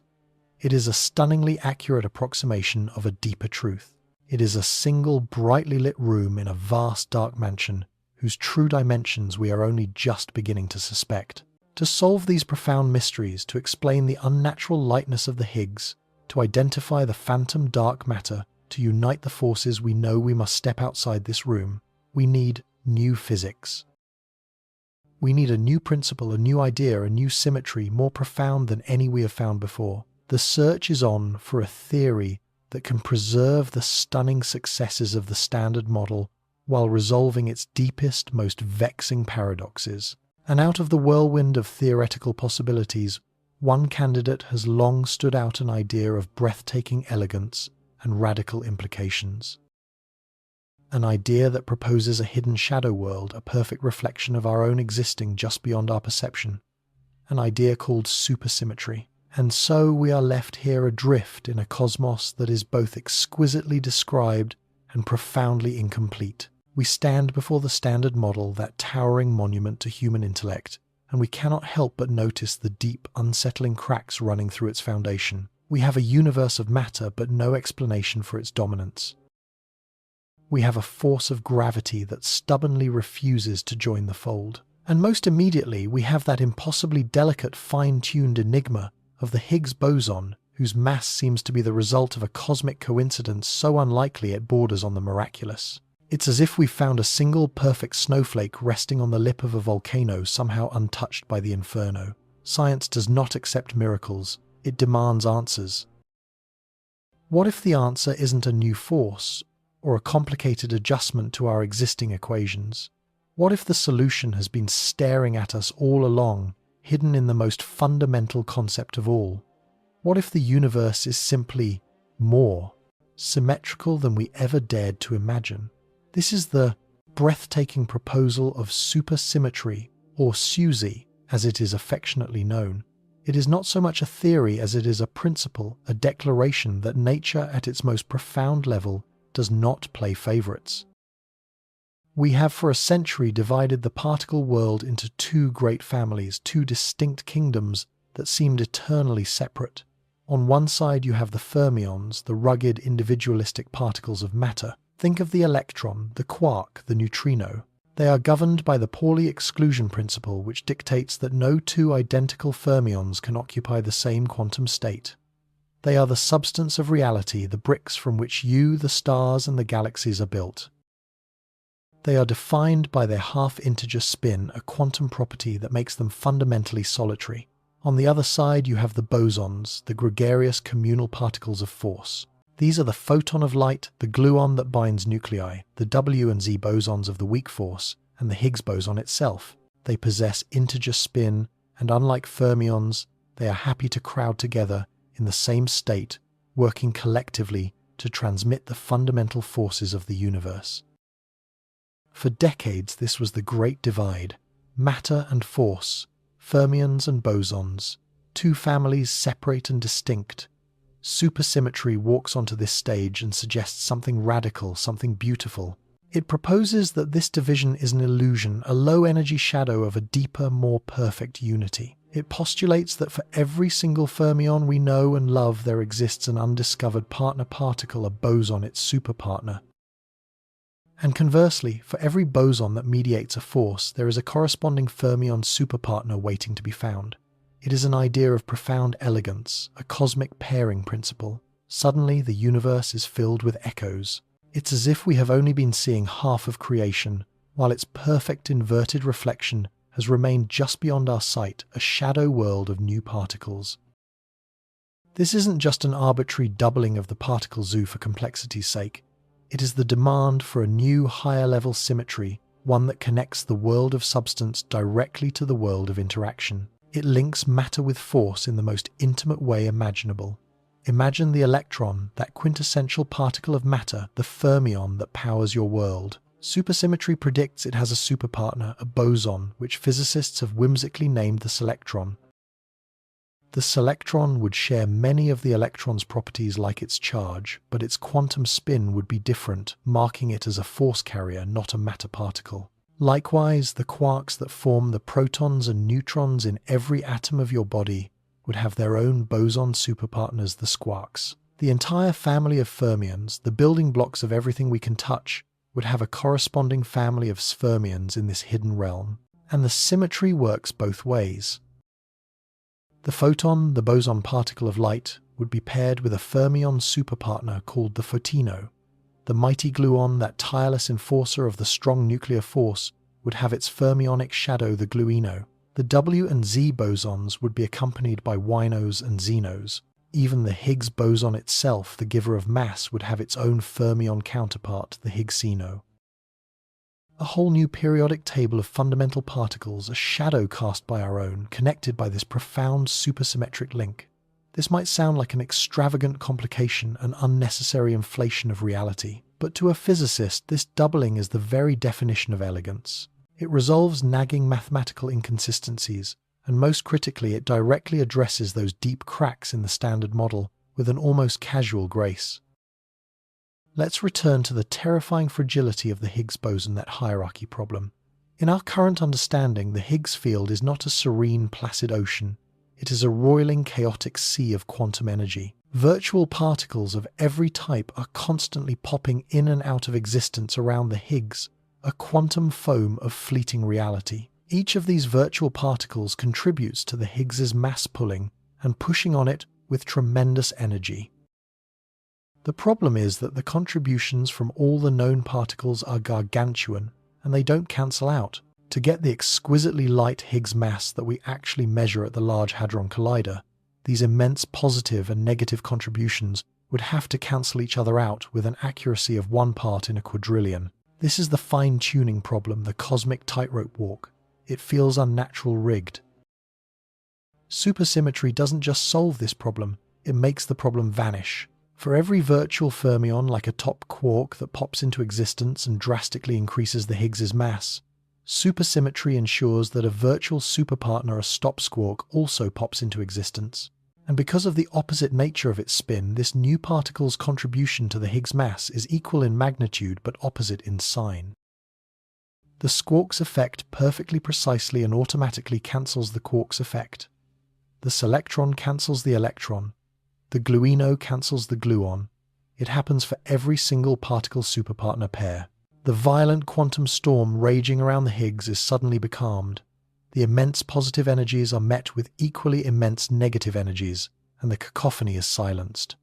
It is a stunningly accurate approximation of a deeper truth. It is a single brightly lit room in a vast dark mansion whose true dimensions we are only just beginning to suspect. To solve these profound mysteries, to explain the unnatural lightness of the Higgs, to identify the phantom dark matter, to unite the forces we know we must step outside this room, we need new physics. We need a new principle, a new idea, a new symmetry more profound than any we have found before. The search is on for a theory that can preserve the stunning successes of the Standard Model while resolving its deepest, most vexing paradoxes. And out of the whirlwind of theoretical possibilities, one candidate has long stood out, an idea of breathtaking elegance and radical implications. An idea that proposes a hidden shadow world, a perfect reflection of our own existing just beyond our perception. An idea called supersymmetry. And so we are left here adrift in a cosmos that is both exquisitely described and profoundly incomplete. We stand before the Standard Model, that towering monument to human intellect, and we cannot help but notice the deep, unsettling cracks running through its foundation. We have a universe of matter, but no explanation for its dominance. We have a force of gravity that stubbornly refuses to join the fold. And most immediately, we have that impossibly delicate, fine-tuned enigma of the Higgs boson, whose mass seems to be the result of a cosmic coincidence so unlikely it borders on the miraculous. It's as if we found a single perfect snowflake resting on the lip of a volcano, somehow untouched by the inferno. Science does not accept miracles, it demands answers. What if the answer isn't a new force, or a complicated adjustment to our existing equations? What if the solution has been staring at us all along, hidden in the most fundamental concept of all? What if the universe is simply more symmetrical than we ever dared to imagine? This is the breathtaking proposal of supersymmetry, or SUSY, as it is affectionately known. It is not so much a theory as it is a principle, a declaration that nature at its most profound level does not play favorites. We have for a century divided the particle world into two great families, two distinct kingdoms that seemed eternally separate. On one side you have the fermions, the rugged individualistic particles of matter. Think of the electron, the quark, the neutrino. They are governed by the Pauli exclusion principle, which dictates that no two identical fermions can occupy the same quantum state. They are the substance of reality, the bricks from which you, the stars, and the galaxies are built. They are defined by their half-integer spin, a quantum property that makes them fundamentally solitary. On the other side you have the bosons, the gregarious communal particles of force. These are the photon of light, the gluon that binds nuclei, the W and Z bosons of the weak force, and the Higgs boson itself. They possess integer spin, and unlike fermions, they are happy to crowd together in the same state, working collectively to transmit the fundamental forces of the universe. For decades this was the great divide, matter and force, fermions and bosons, two families separate and distinct. Supersymmetry walks onto this stage and suggests something radical, something beautiful. It proposes that this division is an illusion, a low-energy shadow of a deeper, more perfect unity. It postulates that for every single fermion we know and love there exists an undiscovered partner particle, a boson, its superpartner. And conversely, for every boson that mediates a force, there is a corresponding fermion superpartner waiting to be found. It is an idea of profound elegance, a cosmic pairing principle. Suddenly, the universe is filled with echoes. It's as if we have only been seeing half of creation, while its perfect inverted reflection has remained just beyond our sight, a shadow world of new particles. This isn't just an arbitrary doubling of the particle zoo for complexity's sake. It is the demand for a new, higher-level symmetry, one that connects the world of substance directly to the world of interaction. It links matter with force in the most intimate way imaginable. Imagine the electron, that quintessential particle of matter, the fermion that powers your world. Supersymmetry predicts it has a superpartner, a boson, which physicists have whimsically named the selectron. The selectron would share many of the electron's properties like its charge, but its quantum spin would be different, marking it as a force carrier, not a matter particle. Likewise, the quarks that form the protons and neutrons in every atom of your body would have their own boson superpartners, the squarks. The entire family of fermions, the building blocks of everything we can touch, would have a corresponding family of sfermions in this hidden realm. And the symmetry works both ways. The photon, the boson particle of light, would be paired with a fermion superpartner called the photino. The mighty gluon, that tireless enforcer of the strong nuclear force, would have its fermionic shadow, the gluino. The W and Z bosons would be accompanied by YNOs and XENOs. Even the Higgs boson itself, the giver of mass, would have its own fermion counterpart, the Higgsino. A whole new periodic table of fundamental particles, a shadow cast by our own, connected by this profound supersymmetric link. This might sound like an extravagant complication, an unnecessary inflation of reality, but to a physicist, this doubling is the very definition of elegance. It resolves nagging mathematical inconsistencies, and most critically, it directly addresses those deep cracks in the standard model with an almost casual grace. Let's return to the terrifying fragility of the Higgs boson, that hierarchy problem. In our current understanding, the Higgs field is not a serene, placid ocean. It is a roiling, chaotic sea of quantum energy. Virtual particles of every type are constantly popping in and out of existence around the Higgs, a quantum foam of fleeting reality. Each of these virtual particles contributes to the Higgs's mass pulling and pushing on it with tremendous energy. The problem is that the contributions from all the known particles are gargantuan, and they don't cancel out. To get the exquisitely light Higgs mass that we actually measure at the Large Hadron Collider, these immense positive and negative contributions would have to cancel each other out with an accuracy of 1 part in a quadrillion. This is the fine-tuning problem, the cosmic tightrope walk. It feels unnatural, rigged. Supersymmetry doesn't just solve this problem, it makes the problem vanish. For every virtual fermion, like a top quark that pops into existence and drastically increases the Higgs's mass, supersymmetry ensures that a virtual superpartner, a stop squark, also pops into existence. And because of the opposite nature of its spin, this new particle's contribution to the Higgs mass is equal in magnitude but opposite in sign. The squark's effect perfectly precisely and automatically cancels the quark's effect. The selectron cancels the electron. The gluino cancels the gluon. It happens for every single particle superpartner pair. The violent quantum storm raging around the Higgs is suddenly becalmed. The immense positive energies are met with equally immense negative energies, and the cacophony is silenced.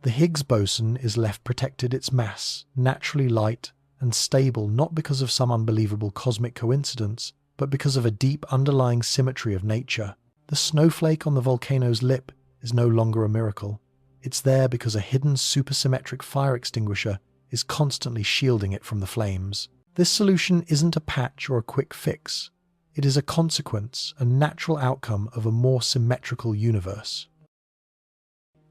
The Higgs boson is left protected, its mass, naturally light and stable, not because of some unbelievable cosmic coincidence, but because of a deep underlying symmetry of nature. The snowflake on the volcano's lip is no longer a miracle. It's there because a hidden supersymmetric fire extinguisher is constantly shielding it from the flames. This solution isn't a patch or a quick fix. It is a consequence, a natural outcome of a more symmetrical universe.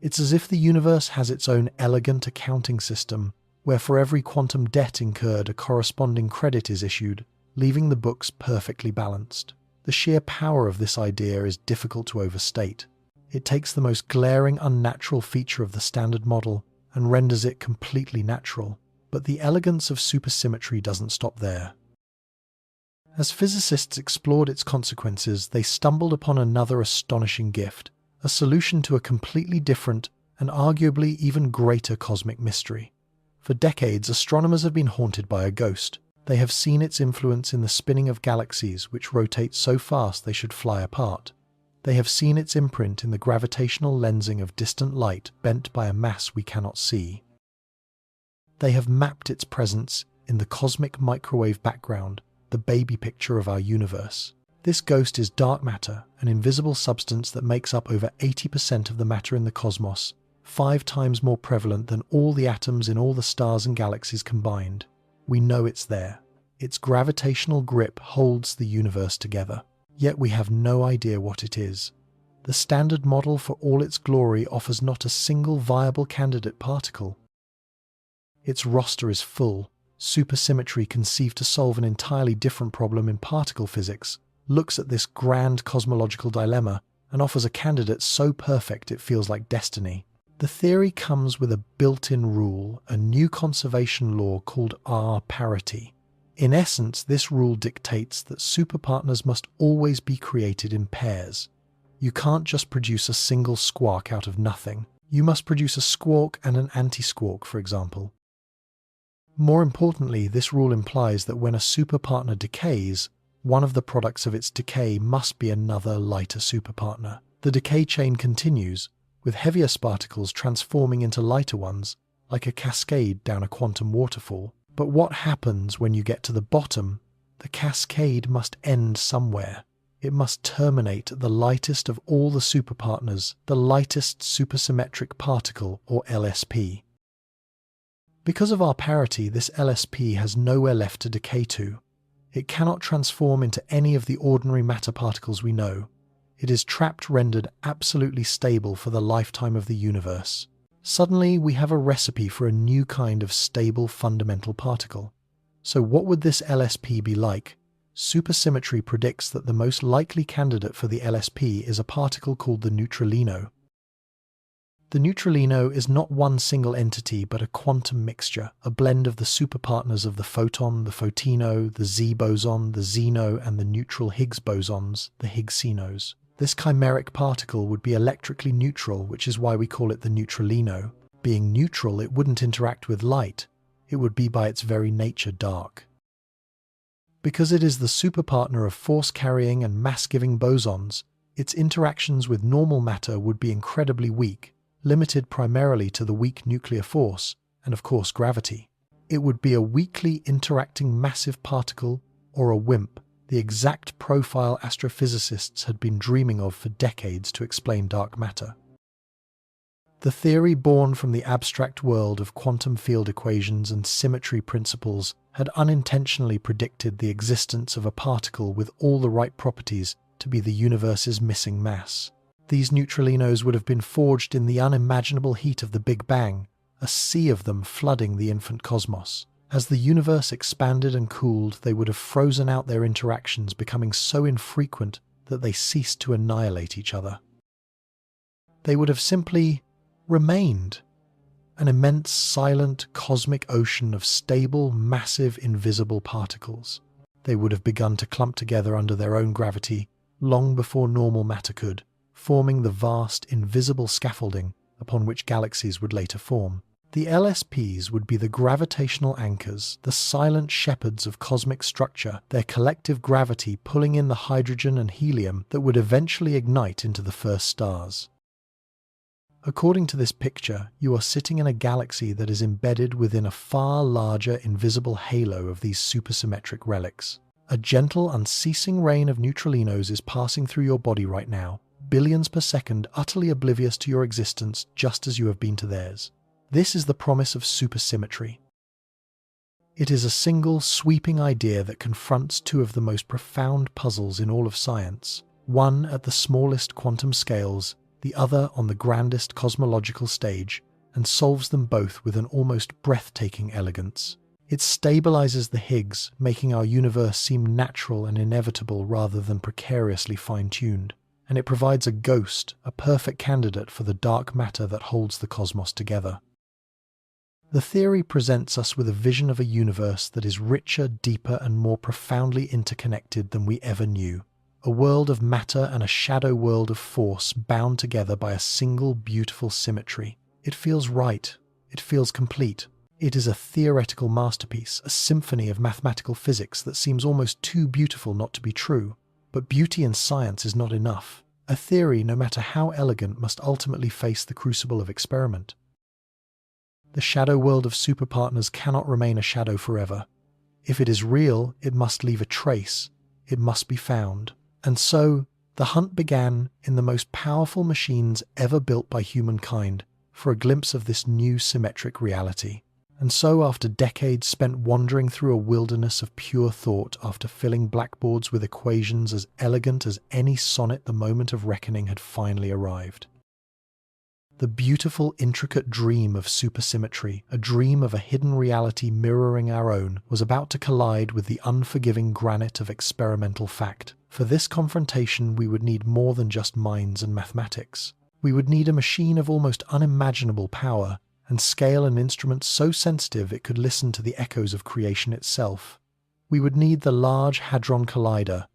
It's as if the universe has its own elegant accounting system, where for every quantum debt incurred, a corresponding credit is issued, leaving the books perfectly balanced. The sheer power of this idea is difficult to overstate. It takes the most glaring unnatural feature of the standard model and renders it completely natural. But the elegance of supersymmetry doesn't stop there. As physicists explored its consequences, they stumbled upon another astonishing gift, a solution to a completely different and arguably even greater cosmic mystery. For decades, astronomers have been haunted by a ghost. They have seen its influence in the spinning of galaxies, which rotate so fast they should fly apart. They have seen its imprint in the gravitational lensing of distant light bent by a mass we cannot see. They have mapped its presence in the cosmic microwave background, the baby picture of our universe. This ghost is dark matter, an invisible substance that makes up over 80% of the matter in the cosmos, 5 times more prevalent than all the atoms in all the stars and galaxies combined. We know it's there. Its gravitational grip holds the universe together. Yet we have no idea what it is. The Standard Model for all its glory offers not a single viable candidate particle. Its roster is full. Supersymmetry, conceived to solve an entirely different problem in particle physics, looks at this grand cosmological dilemma and offers a candidate so perfect it feels like destiny. The theory comes with a built-in rule, a new conservation law called R parity. In essence, this rule dictates that superpartners must always be created in pairs. You can't just produce a single squark out of nothing. You must produce a squark and an anti-squark, for example. More importantly, this rule implies that when a superpartner decays, one of the products of its decay must be another lighter superpartner. The decay chain continues, with heavier sparticles transforming into lighter ones, like a cascade down a quantum waterfall. But what happens when you get to the bottom? The cascade must end somewhere. It must terminate at the lightest of all the superpartners, the lightest supersymmetric particle, or LSP. Because of our parity, this LSP has nowhere left to decay to. It cannot transform into any of the ordinary matter particles we know. It is trapped, rendered absolutely stable for the lifetime of the universe. Suddenly, we have a recipe for a new kind of stable fundamental particle. So what would this LSP be like? Supersymmetry predicts that the most likely candidate for the LSP is a particle called the neutralino. The neutralino is not one single entity but a quantum mixture, a blend of the superpartners of the photon, the photino, the Z boson, the Zeno, and the neutral Higgs bosons, the Higgsinos. This chimeric particle would be electrically neutral, which is why we call it the neutralino. Being neutral, it wouldn't interact with light. It would be by its very nature dark. Because it is the superpartner of force-carrying and mass-giving bosons, its interactions with normal matter would be incredibly weak, limited primarily to the weak nuclear force and, of course, gravity. It would be a weakly interacting massive particle, or a WIMP, the exact profile astrophysicists had been dreaming of for decades to explain dark matter. The theory born from the abstract world of quantum field equations and symmetry principles had unintentionally predicted the existence of a particle with all the right properties to be the universe's missing mass. These neutralinos would have been forged in the unimaginable heat of the Big Bang, a sea of them flooding the infant cosmos. As the universe expanded and cooled, they would have frozen out their interactions, becoming so infrequent that they ceased to annihilate each other. They would have simply remained, an immense, silent, cosmic ocean of stable, massive, invisible particles. They would have begun to clump together under their own gravity long before normal matter could, forming the vast, invisible scaffolding upon which galaxies would later form. The LSPs would be the gravitational anchors, the silent shepherds of cosmic structure, their collective gravity pulling in the hydrogen and helium that would eventually ignite into the first stars. According to this picture, you are sitting in a galaxy that is embedded within a far larger invisible halo of these supersymmetric relics. A gentle, unceasing rain of neutralinos is passing through your body right now, billions per second, utterly oblivious to your existence just as you have been to theirs. This is the promise of supersymmetry. It is a single, sweeping idea that confronts two of the most profound puzzles in all of science, one at the smallest quantum scales, the other on the grandest cosmological stage, and solves them both with an almost breathtaking elegance. It stabilizes the Higgs, making our universe seem natural and inevitable rather than precariously fine-tuned. And it provides a ghost, a perfect candidate for the dark matter that holds the cosmos together. The theory presents us with a vision of a universe that is richer, deeper, and more profoundly interconnected than we ever knew. A world of matter and a shadow world of force bound together by a single beautiful symmetry. It feels right. It feels complete. It is a theoretical masterpiece, a symphony of mathematical physics that seems almost too beautiful not to be true. But beauty in science is not enough. A theory, no matter how elegant, must ultimately face the crucible of experiment. The shadow world of superpartners cannot remain a shadow forever. If it is real, it must leave a trace. It must be found. And so, the hunt began in the most powerful machines ever built by humankind for a glimpse of this new symmetric reality. And so, after decades spent wandering through a wilderness of pure thought, after filling blackboards with equations as elegant as any sonnet, the moment of reckoning had finally arrived. The beautiful, intricate dream of supersymmetry, a dream of a hidden reality mirroring our own, was about to collide with the unforgiving granite of experimental fact. For this confrontation, we would need more than just minds and mathematics. We would need a machine of almost unimaginable power, and scale an instrument so sensitive it could listen to the echoes of creation itself. We would need the Large Hadron Collider,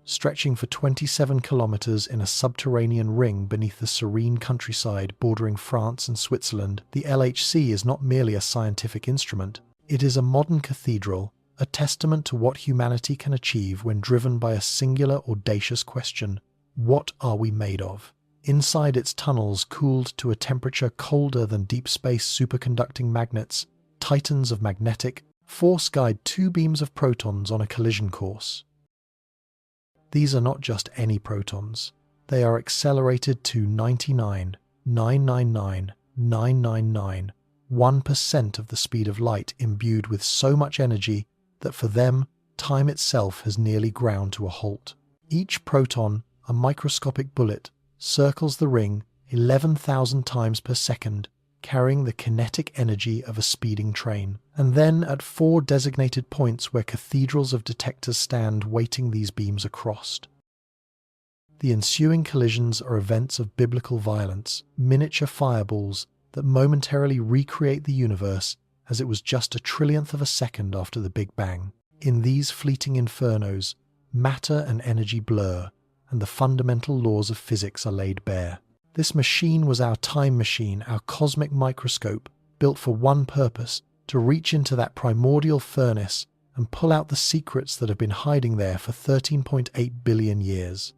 stretching for 27 kilometers in a subterranean ring beneath the serene countryside bordering France and Switzerland. The LHC is not merely a scientific instrument, it is a modern cathedral, a testament to what humanity can achieve when driven by a singular, audacious question: what are we made of? Inside its tunnels, cooled to a temperature colder than deep space superconducting magnets, titans of magnetic force guide two beams of protons on a collision course. These are not just any protons. They are accelerated to 99,999,999,1% of the speed of light, imbued with so much energy that for them, time itself has nearly ground to a halt. Each proton, a microscopic bullet, circles the ring 11,000 times per second, carrying the kinetic energy of a speeding train. And then, at 4 designated points where cathedrals of detectors stand waiting these beams are crossed. The ensuing collisions are events of biblical violence, miniature fireballs that momentarily recreate the universe as it was just a trillionth of a second after the Big Bang. In these fleeting infernos, matter and energy blur, and the fundamental laws of physics are laid bare. This machine was our time machine, our cosmic microscope, built for one purpose: to reach into that primordial furnace and pull out the secrets that have been hiding there for 13.8 billion years.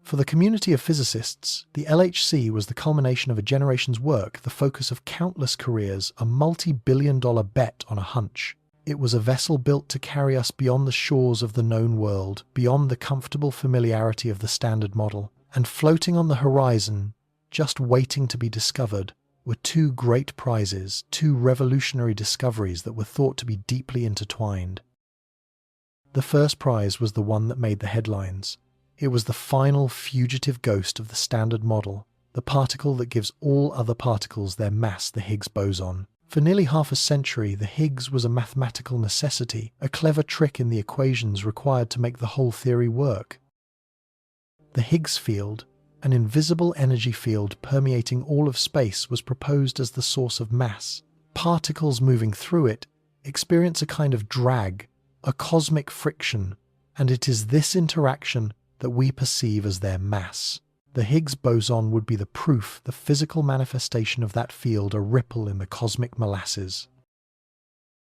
For the community of physicists, the LHC was the culmination of a generation's work, the focus of countless careers, a multi-billion-dollar bet on a hunch. It was a vessel built to carry us beyond the shores of the known world, beyond the comfortable familiarity of the standard model. And floating on the horizon, just waiting to be discovered, were two great prizes, two revolutionary discoveries that were thought to be deeply intertwined. The first prize was the one that made the headlines. It was the final fugitive ghost of the standard model, the particle that gives all other particles their mass, the Higgs boson. For nearly half a century, the Higgs was a mathematical necessity, a clever trick in the equations required to make the whole theory work. The Higgs field, an invisible energy field permeating all of space, was proposed as the source of mass. Particles moving through it experience a kind of drag, a cosmic friction, and it is this interaction that we perceive as their mass. The Higgs boson would be the proof, the physical manifestation of that field, a ripple in the cosmic molasses.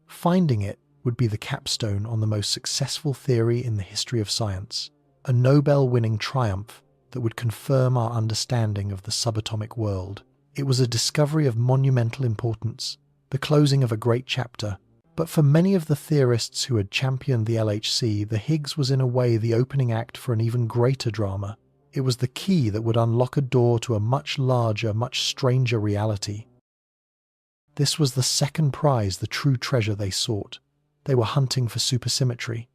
Finding it would be the capstone on the most successful theory in the history of science, a Nobel-winning triumph that would confirm our understanding of the subatomic world. It was a discovery of monumental importance, the closing of a great chapter. But for many of the theorists who had championed the LHC, the Higgs was in a way the opening act for an even greater drama. It was the key that would unlock a door to a much larger, much stranger reality. This was the second prize, the true treasure they sought. They were hunting for supersymmetry.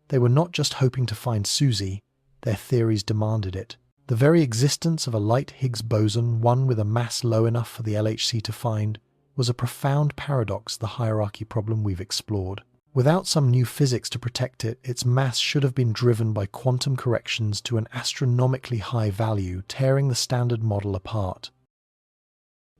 They were not just hoping to find SUSY, their theories demanded it. The very existence of a light Higgs boson, one with a mass low enough for the LHC to find, was a profound paradox, the hierarchy problem we've explored. Without some new physics to protect it, its mass should have been driven by quantum corrections to an astronomically high value, tearing the standard model apart.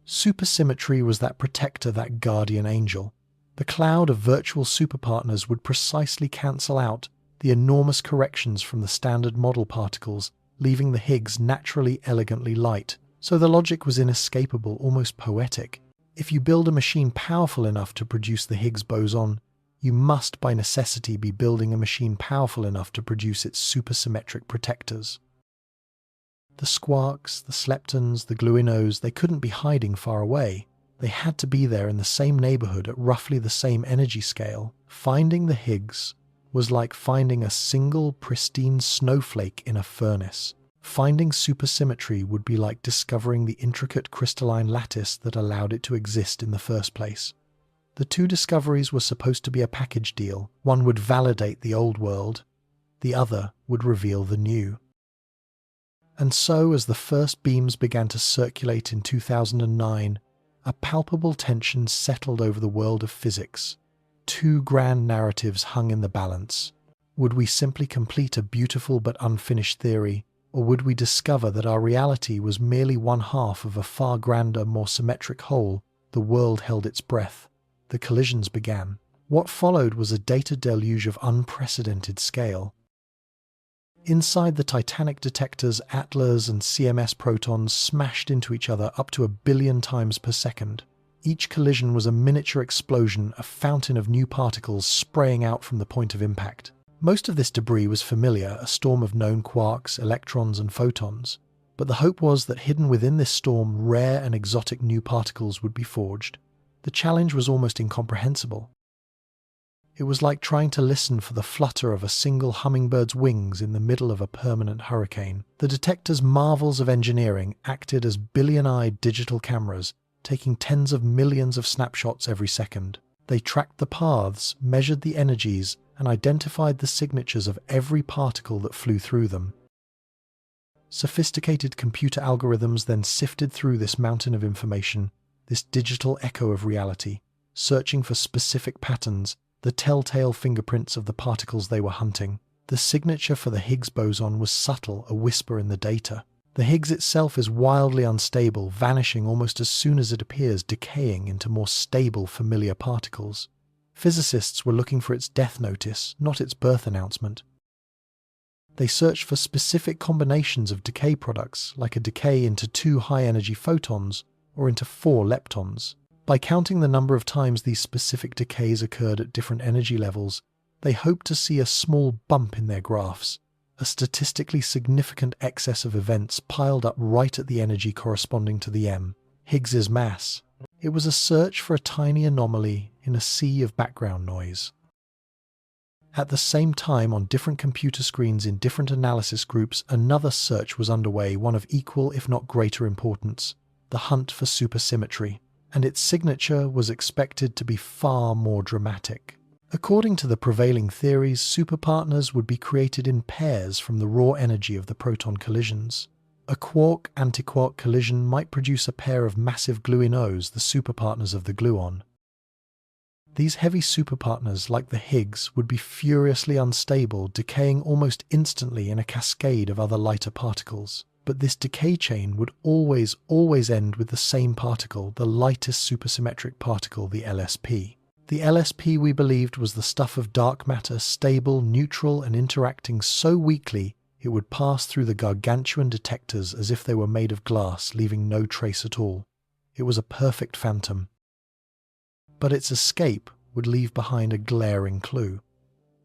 Supersymmetry was that protector, that guardian angel. The cloud of virtual superpartners would precisely cancel out the enormous corrections from the standard model particles, leaving the Higgs naturally, elegantly light. So the logic was inescapable, almost poetic. If you build a machine powerful enough to produce the Higgs boson, you must by necessity be building a machine powerful enough to produce its supersymmetric protectors. The squarks, the leptons, the gluinos, they couldn't be hiding far away. They had to be there in the same neighborhood at roughly the same energy scale. Finding the Higgs was like finding a single pristine snowflake in a furnace. Finding supersymmetry would be like discovering the intricate crystalline lattice that allowed it to exist in the first place. The two discoveries were supposed to be a package deal. One would validate the old world, the other would reveal the new. And so, as the first beams began to circulate in 2009, a palpable tension settled over the world of physics. Two grand narratives hung in the balance. Would we simply complete a beautiful but unfinished theory, or would we discover that our reality was merely one half of a far grander, more symmetric whole? The world held its breath. The collisions began. What followed was a data deluge of unprecedented scale. Inside the Titanic detectors, ATLAS and CMS protons smashed into each other up to 1 billion times per second. Each collision was a miniature explosion, a fountain of new particles spraying out from the point of impact. Most of this debris was familiar, a storm of known quarks, electrons and photons. But the hope was that hidden within this storm, rare and exotic new particles would be forged. The challenge was almost incomprehensible. It was like trying to listen for the flutter of a single hummingbird's wings in the middle of a permanent hurricane. The detector's marvels of engineering acted as billion-eyed digital cameras, taking tens of millions of snapshots every second. They tracked the paths, measured the energies, and identified the signatures of every particle that flew through them. Sophisticated computer algorithms then sifted through this mountain of information, this digital echo of reality, searching for specific patterns, the telltale fingerprints of the particles they were hunting. The signature for the Higgs boson was subtle, a whisper in the data. The Higgs itself is wildly unstable, vanishing almost as soon as it appears, decaying into more stable, familiar particles. Physicists were looking for its death notice, not its birth announcement. They searched for specific combinations of decay products, like a decay into 2 high-energy photons or into 4 leptons. By counting the number of times these specific decays occurred at different energy levels, they hoped to see a small bump in their graphs, a statistically significant excess of events piled up right at the energy corresponding to the M, Higgs's mass. It was a search for a tiny anomaly in a sea of background noise. At the same time, on different computer screens in different analysis groups, another search was underway, one of equal if not greater importance, the hunt for supersymmetry. And its signature was expected to be far more dramatic. According to the prevailing theories, superpartners would be created in pairs from the raw energy of the proton collisions. A quark-antiquark collision might produce a pair of massive gluinos, the superpartners of the gluon. These heavy superpartners, like the Higgs, would be furiously unstable, decaying almost instantly in a cascade of other lighter particles. But this decay chain would always end with the same particle, the lightest supersymmetric particle, the LSP. The LSP, we believed, was the stuff of dark matter, stable, neutral, and interacting so weakly it would pass through the gargantuan detectors as if they were made of glass, leaving no trace at all. It was a perfect phantom. But its escape would leave behind a glaring clue.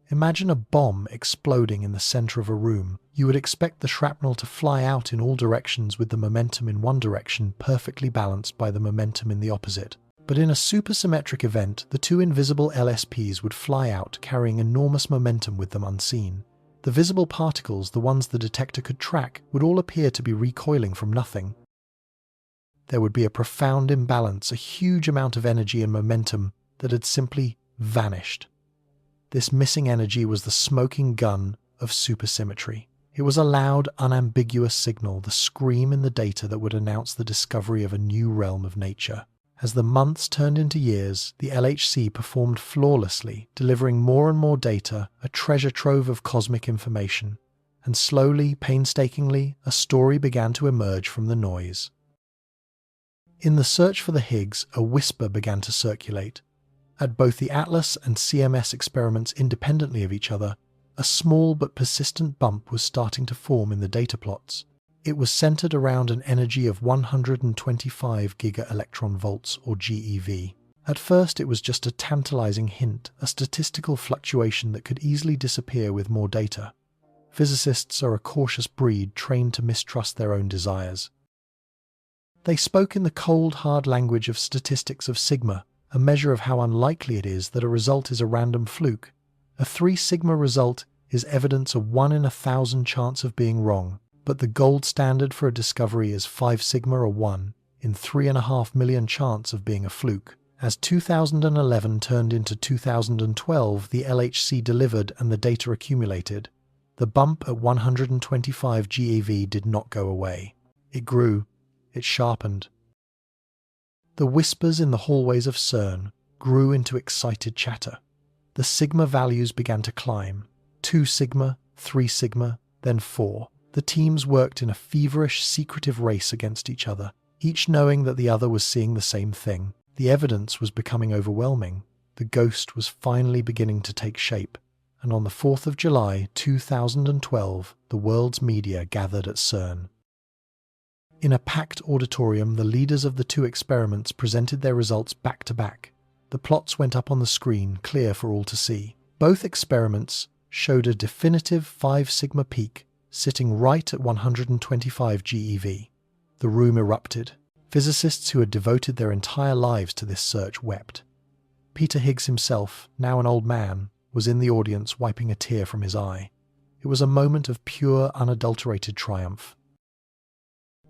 Imagine a bomb exploding in the center of a room. You would expect the shrapnel to fly out in all directions with the momentum in one direction perfectly balanced by the momentum in the opposite. But in a supersymmetric event, the 2 invisible LSPs would fly out, carrying enormous momentum with them unseen. The visible particles, the ones the detector could track, would all appear to be recoiling from nothing. There would be a profound imbalance, a huge amount of energy and momentum that had simply vanished. This missing energy was the smoking gun of supersymmetry. It was a loud, unambiguous signal, the scream in the data that would announce the discovery of a new realm of nature. As the months turned into years, the LHC performed flawlessly, delivering more and more data, a treasure trove of cosmic information. And slowly, painstakingly, a story began to emerge from the noise. In the search for the Higgs, a whisper began to circulate. At both the ATLAS and CMS experiments independently of each other, a small but persistent bump was starting to form in the data plots. It was centered around an energy of 125 giga-electron-volts, or GeV. At first it was just a tantalizing hint, a statistical fluctuation that could easily disappear with more data. Physicists are a cautious breed trained to mistrust their own desires. They spoke in the cold, hard language of statistics of sigma, a measure of how unlikely it is that a result is a random fluke. A 3 sigma result is evidence of 1 in 1,000 chance of being wrong, but the gold standard for a discovery is 5 sigma or 1 in 3.5 million chance of being a fluke. As 2011 turned into 2012, the LHC delivered and the data accumulated. The bump at 125 GeV did not go away. It grew. It sharpened. The whispers in the hallways of CERN grew into excited chatter. The sigma values began to climb. 2 sigma, 3 sigma, then 4. The teams worked in a feverish, secretive race against each other, each knowing that the other was seeing the same thing. The evidence was becoming overwhelming. The ghost was finally beginning to take shape. And on the 4th of July, 2012, the world's media gathered at CERN. In a packed auditorium, the leaders of the 2 experiments presented their results back to back. The plots went up on the screen, clear for all to see. Both experiments showed a definitive 5 sigma peak, sitting right at 125 GeV. The room erupted. Physicists who had devoted their entire lives to this search wept. Peter Higgs himself, now an old man, was in the audience wiping a tear from his eye. It was a moment of pure, unadulterated triumph.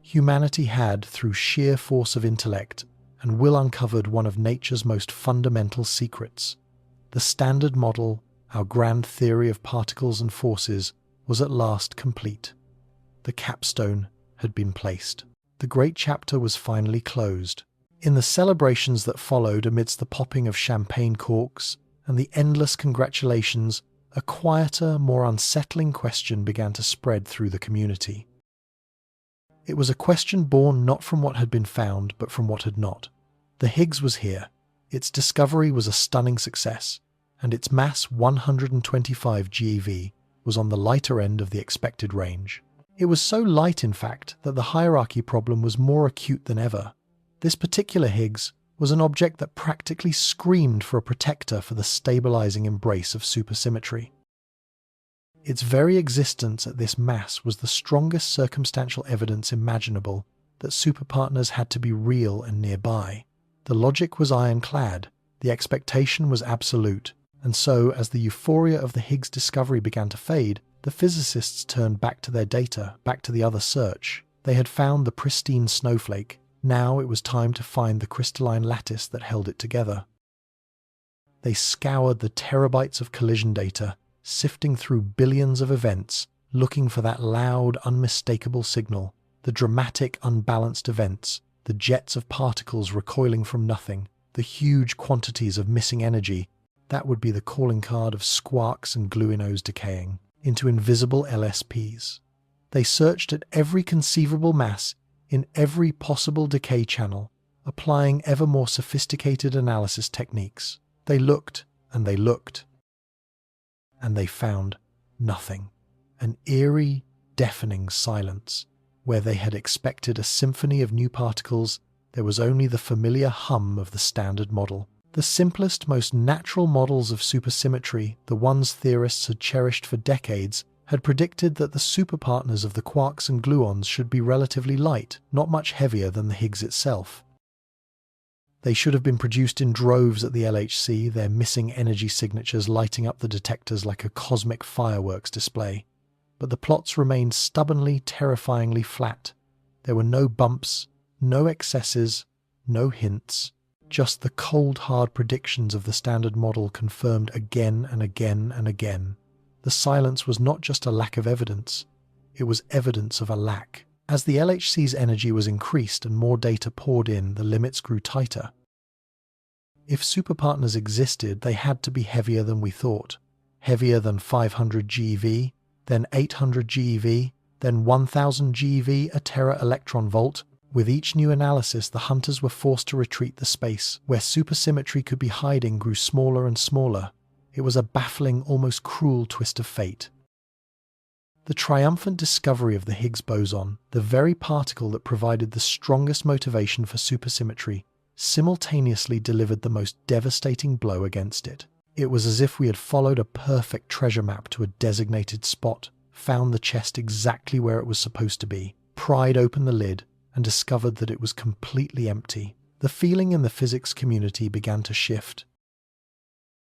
Humanity had, through sheer force of intellect and will, uncovered one of nature's most fundamental secrets. The Standard Model, our grand theory of particles and forces, was at last complete. The capstone had been placed. The great chapter was finally closed. In the celebrations that followed, amidst the popping of champagne corks and the endless congratulations, a quieter, more unsettling question began to spread through the community. It was a question born not from what had been found, but from what had not. The Higgs was here. Its discovery was a stunning success, and its mass, 125 GeV, was on the lighter end of the expected range. It was so light, in fact, that the hierarchy problem was more acute than ever. This particular Higgs was an object that practically screamed for a protector for the stabilizing embrace of supersymmetry. Its very existence at this mass was the strongest circumstantial evidence imaginable that superpartners had to be real and nearby. The logic was ironclad, the expectation was absolute, and so, as the euphoria of the Higgs discovery began to fade, the physicists turned back to their data, back to the other search. They had found the pristine snowflake. Now it was time to find the crystalline lattice that held it together. They scoured the terabytes of collision data, sifting through billions of events, looking for that loud, unmistakable signal, the dramatic, unbalanced events, the jets of particles recoiling from nothing, the huge quantities of missing energy. That would be the calling card of squarks and gluinos decaying into invisible LSPs. They searched at every conceivable mass in every possible decay channel, applying ever more sophisticated analysis techniques. They looked and they looked, and they found nothing. An eerie, deafening silence. Where they had expected a symphony of new particles, there was only the familiar hum of the Standard Model. The simplest, most natural models of supersymmetry, the ones theorists had cherished for decades, had predicted that the superpartners of the quarks and gluons should be relatively light, not much heavier than the Higgs itself. They should have been produced in droves at the LHC, their missing energy signatures lighting up the detectors like a cosmic fireworks display. But the plots remained stubbornly, terrifyingly flat. There were no bumps, no excesses, no hints. Just the cold, hard predictions of the Standard Model confirmed again and again and again. The silence was not just a lack of evidence, it was evidence of a lack. As the LHC's energy was increased and more data poured in, the limits grew tighter. If superpartners existed, they had to be heavier than we thought. Heavier than 500 GeV, then 800 GeV, then 1000 GeV, a tera electron volt. With each new analysis, the hunters were forced to retreat. The space where supersymmetry could be hiding grew smaller and smaller. It was a baffling, almost cruel twist of fate. The triumphant discovery of the Higgs boson, the very particle that provided the strongest motivation for supersymmetry, simultaneously delivered the most devastating blow against it. It was as if we had followed a perfect treasure map to a designated spot, found the chest exactly where it was supposed to be, pried open the lid, and discovered that it was completely empty. The feeling in the physics community began to shift.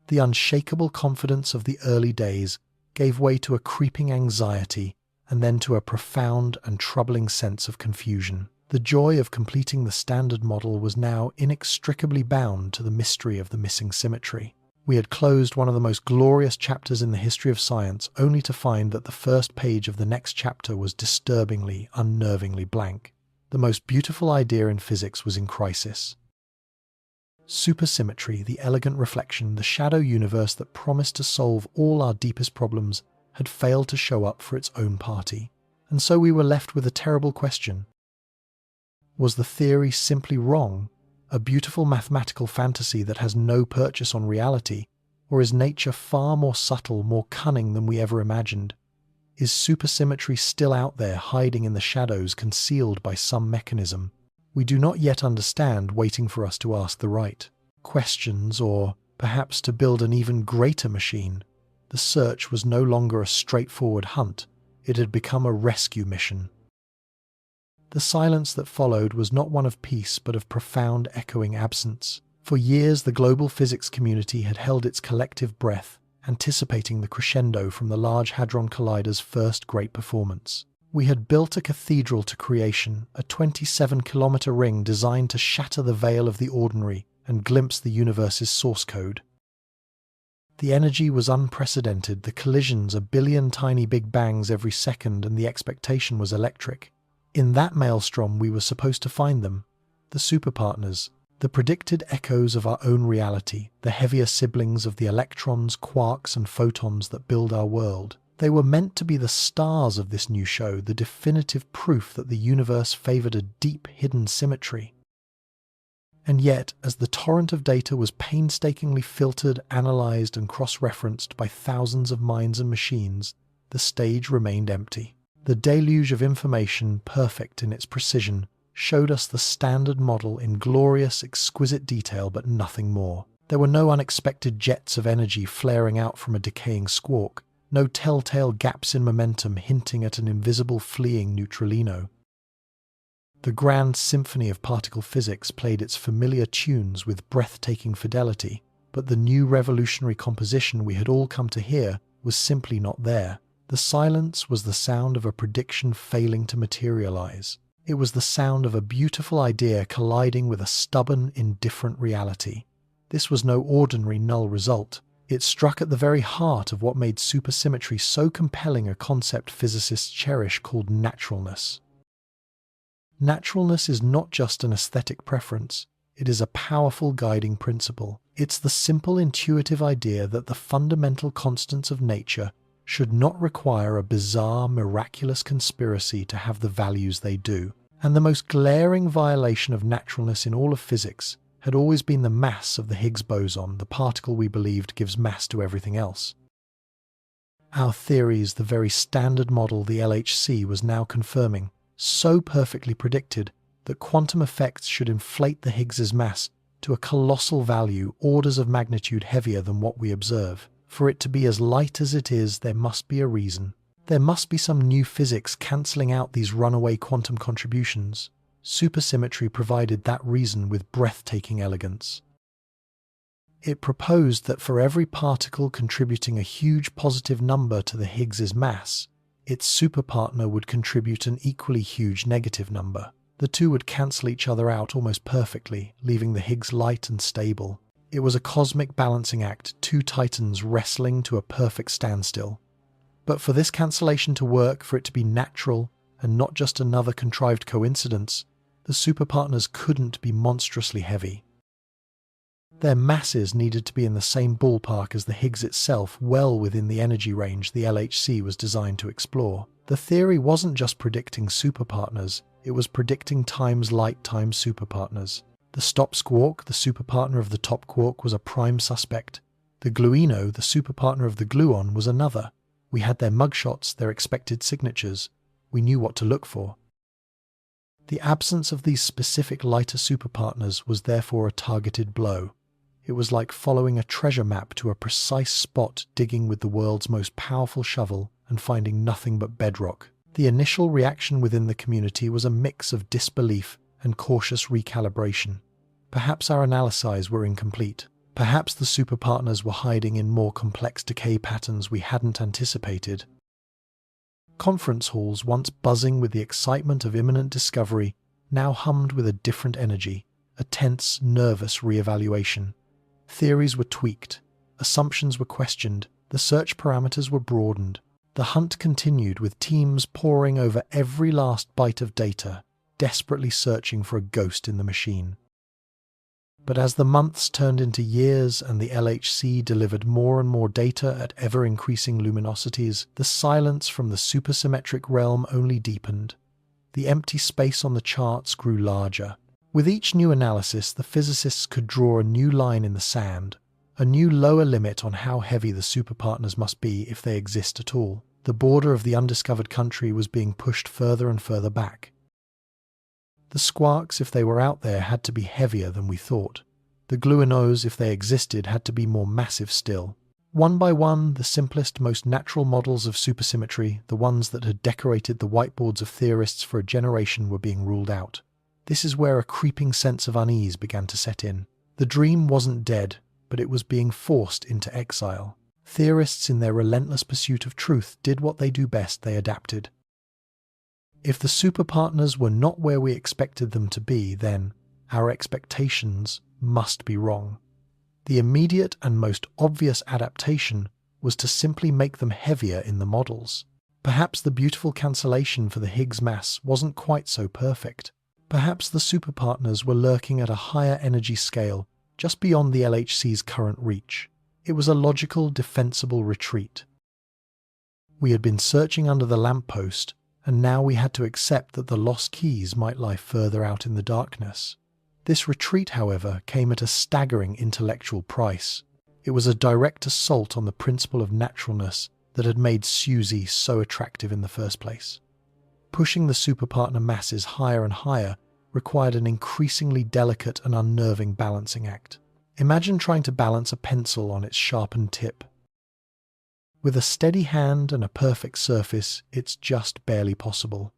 The unshakable confidence of the early days gave way to a creeping anxiety and then to a profound and troubling sense of confusion. The joy of completing the standard model was now inextricably bound to the mystery of the missing symmetry. We had closed one of the most glorious chapters in the history of science, only to find that the first page of the next chapter was disturbingly, unnervingly blank. The most beautiful idea in physics was in crisis. Supersymmetry, the elegant reflection, the shadow universe that promised to solve all our deepest problems, had failed to show up for its own party. And so we were left with a terrible question. Was the theory simply wrong, a beautiful mathematical fantasy that has no purchase on reality, or is nature far more subtle, more cunning than we ever imagined? Is supersymmetry still out there, hiding in the shadows, concealed by some mechanism we do not yet understand, waiting for us to ask the right questions, or perhaps to build an even greater machine? The search was no longer a straightforward hunt. It had become a rescue mission. The silence that followed was not one of peace, but of profound echoing absence. For years, the global physics community had held its collective breath, anticipating the crescendo from the Large Hadron Collider's first great performance. We had built a cathedral to creation, a 27-kilometer ring designed to shatter the veil of the ordinary and glimpse the universe's source code. The energy was unprecedented, the collisions a billion tiny big bangs every second, and the expectation was electric. In that maelstrom we were supposed to find them, the superpartners, the predicted echoes of our own reality, the heavier siblings of the electrons, quarks, and photons that build our world. They were meant to be the stars of this new show, the definitive proof that the universe favored a deep, hidden symmetry. And yet, as the torrent of data was painstakingly filtered, analyzed, and cross-referenced by thousands of minds and machines, the stage remained empty. The deluge of information, perfect in its precision, showed us the standard model in glorious, exquisite detail, but nothing more. There were no unexpected jets of energy flaring out from a decaying squark, no telltale gaps in momentum hinting at an invisible fleeing neutralino. The grand symphony of particle physics played its familiar tunes with breathtaking fidelity, but the new revolutionary composition we had all come to hear was simply not there. The silence was the sound of a prediction failing to materialize. It was the sound of a beautiful idea colliding with a stubborn, indifferent reality. This was no ordinary null result. It struck at the very heart of what made supersymmetry so compelling a concept physicists cherish, called naturalness. Naturalness is not just an aesthetic preference, it is a powerful guiding principle. It's the simple, intuitive idea that the fundamental constants of nature should not require a bizarre, miraculous conspiracy to have the values they do. And the most glaring violation of naturalness in all of physics had always been the mass of the Higgs boson, the particle we believed gives mass to everything else. Our theories, the very standard model the LHC was now confirming, so perfectly predicted that quantum effects should inflate the Higgs's mass to a colossal value, orders of magnitude heavier than what we observe. For it to be as light as it is, there must be a reason. There must be some new physics cancelling out these runaway quantum contributions. Supersymmetry provided that reason with breathtaking elegance. It proposed that for every particle contributing a huge positive number to the Higgs's mass, its superpartner would contribute an equally huge negative number. The two would cancel each other out almost perfectly, leaving the Higgs light and stable. It was a cosmic balancing act, two titans wrestling to a perfect standstill. But for this cancellation to work, for it to be natural and not just another contrived coincidence, the superpartners couldn't be monstrously heavy. Their masses needed to be in the same ballpark as the Higgs itself, well within the energy range the LHC was designed to explore. The theory wasn't just predicting superpartners, it was predicting times light times superpartners. The stop squark, the superpartner of the top quark, was a prime suspect. The gluino, the superpartner of the gluon, was another. We had their mugshots, their expected signatures. We knew what to look for. The absence of these specific lighter superpartners was therefore a targeted blow. It was like following a treasure map to a precise spot, digging with the world's most powerful shovel and finding nothing but bedrock. The initial reaction within the community was a mix of disbelief and cautious recalibration. Perhaps our analyses were incomplete. Perhaps the superpartners were hiding in more complex decay patterns we hadn't anticipated. Conference halls, once buzzing with the excitement of imminent discovery, now hummed with a different energy, a tense, nervous re-evaluation. Theories were tweaked, assumptions were questioned, the search parameters were broadened. The hunt continued, with teams poring over every last byte of data, desperately searching for a ghost in the machine. But as the months turned into years and the LHC delivered more and more data at ever-increasing luminosities, the silence from the supersymmetric realm only deepened. The empty space on the charts grew larger. With each new analysis, the physicists could draw a new line in the sand, a new lower limit on how heavy the superpartners must be if they exist at all. The border of the undiscovered country was being pushed further and further back. The squarks, if they were out there, had to be heavier than we thought. The gluinos, if they existed, had to be more massive still. One by one, the simplest, most natural models of supersymmetry, the ones that had decorated the whiteboards of theorists for a generation, were being ruled out. This is where a creeping sense of unease began to set in. The dream wasn't dead, but it was being forced into exile. Theorists, in their relentless pursuit of truth, did what they do best: they adapted. If the superpartners were not where we expected them to be, then our expectations must be wrong. The immediate and most obvious adaptation was to simply make them heavier in the models. Perhaps the beautiful cancellation for the Higgs mass wasn't quite so perfect. Perhaps the superpartners were lurking at a higher energy scale, just beyond the LHC's current reach. It was a logical, defensible retreat. We had been searching under the lamppost, and now we had to accept that the lost keys might lie further out in the darkness. This retreat, however, came at a staggering intellectual price. It was a direct assault on the principle of naturalness that had made SUSY so attractive in the first place. Pushing the superpartner masses higher and higher required an increasingly delicate and unnerving balancing act. Imagine trying to balance a pencil on its sharpened tip. With a steady hand and a perfect surface, it's just barely possible.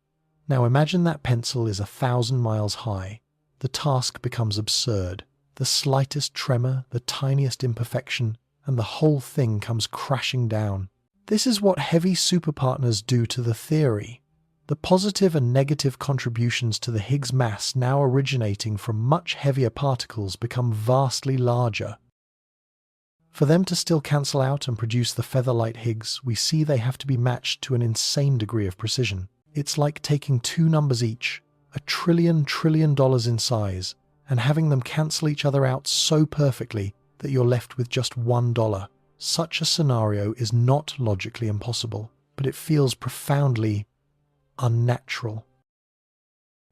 Now imagine that pencil is 1,000 miles high. The task becomes absurd. The slightest tremor, the tiniest imperfection, and the whole thing comes crashing down. This is what heavy superpartners do to the theory. The positive and negative contributions to the Higgs mass, now originating from much heavier particles, become vastly larger. For them to still cancel out and produce the feather-light Higgs, we see they have to be matched to an insane degree of precision. It's like taking two numbers each, $1 trillion in size, and having them cancel each other out so perfectly that you're left with just $1. Such a scenario is not logically impossible, but it feels profoundly unnatural.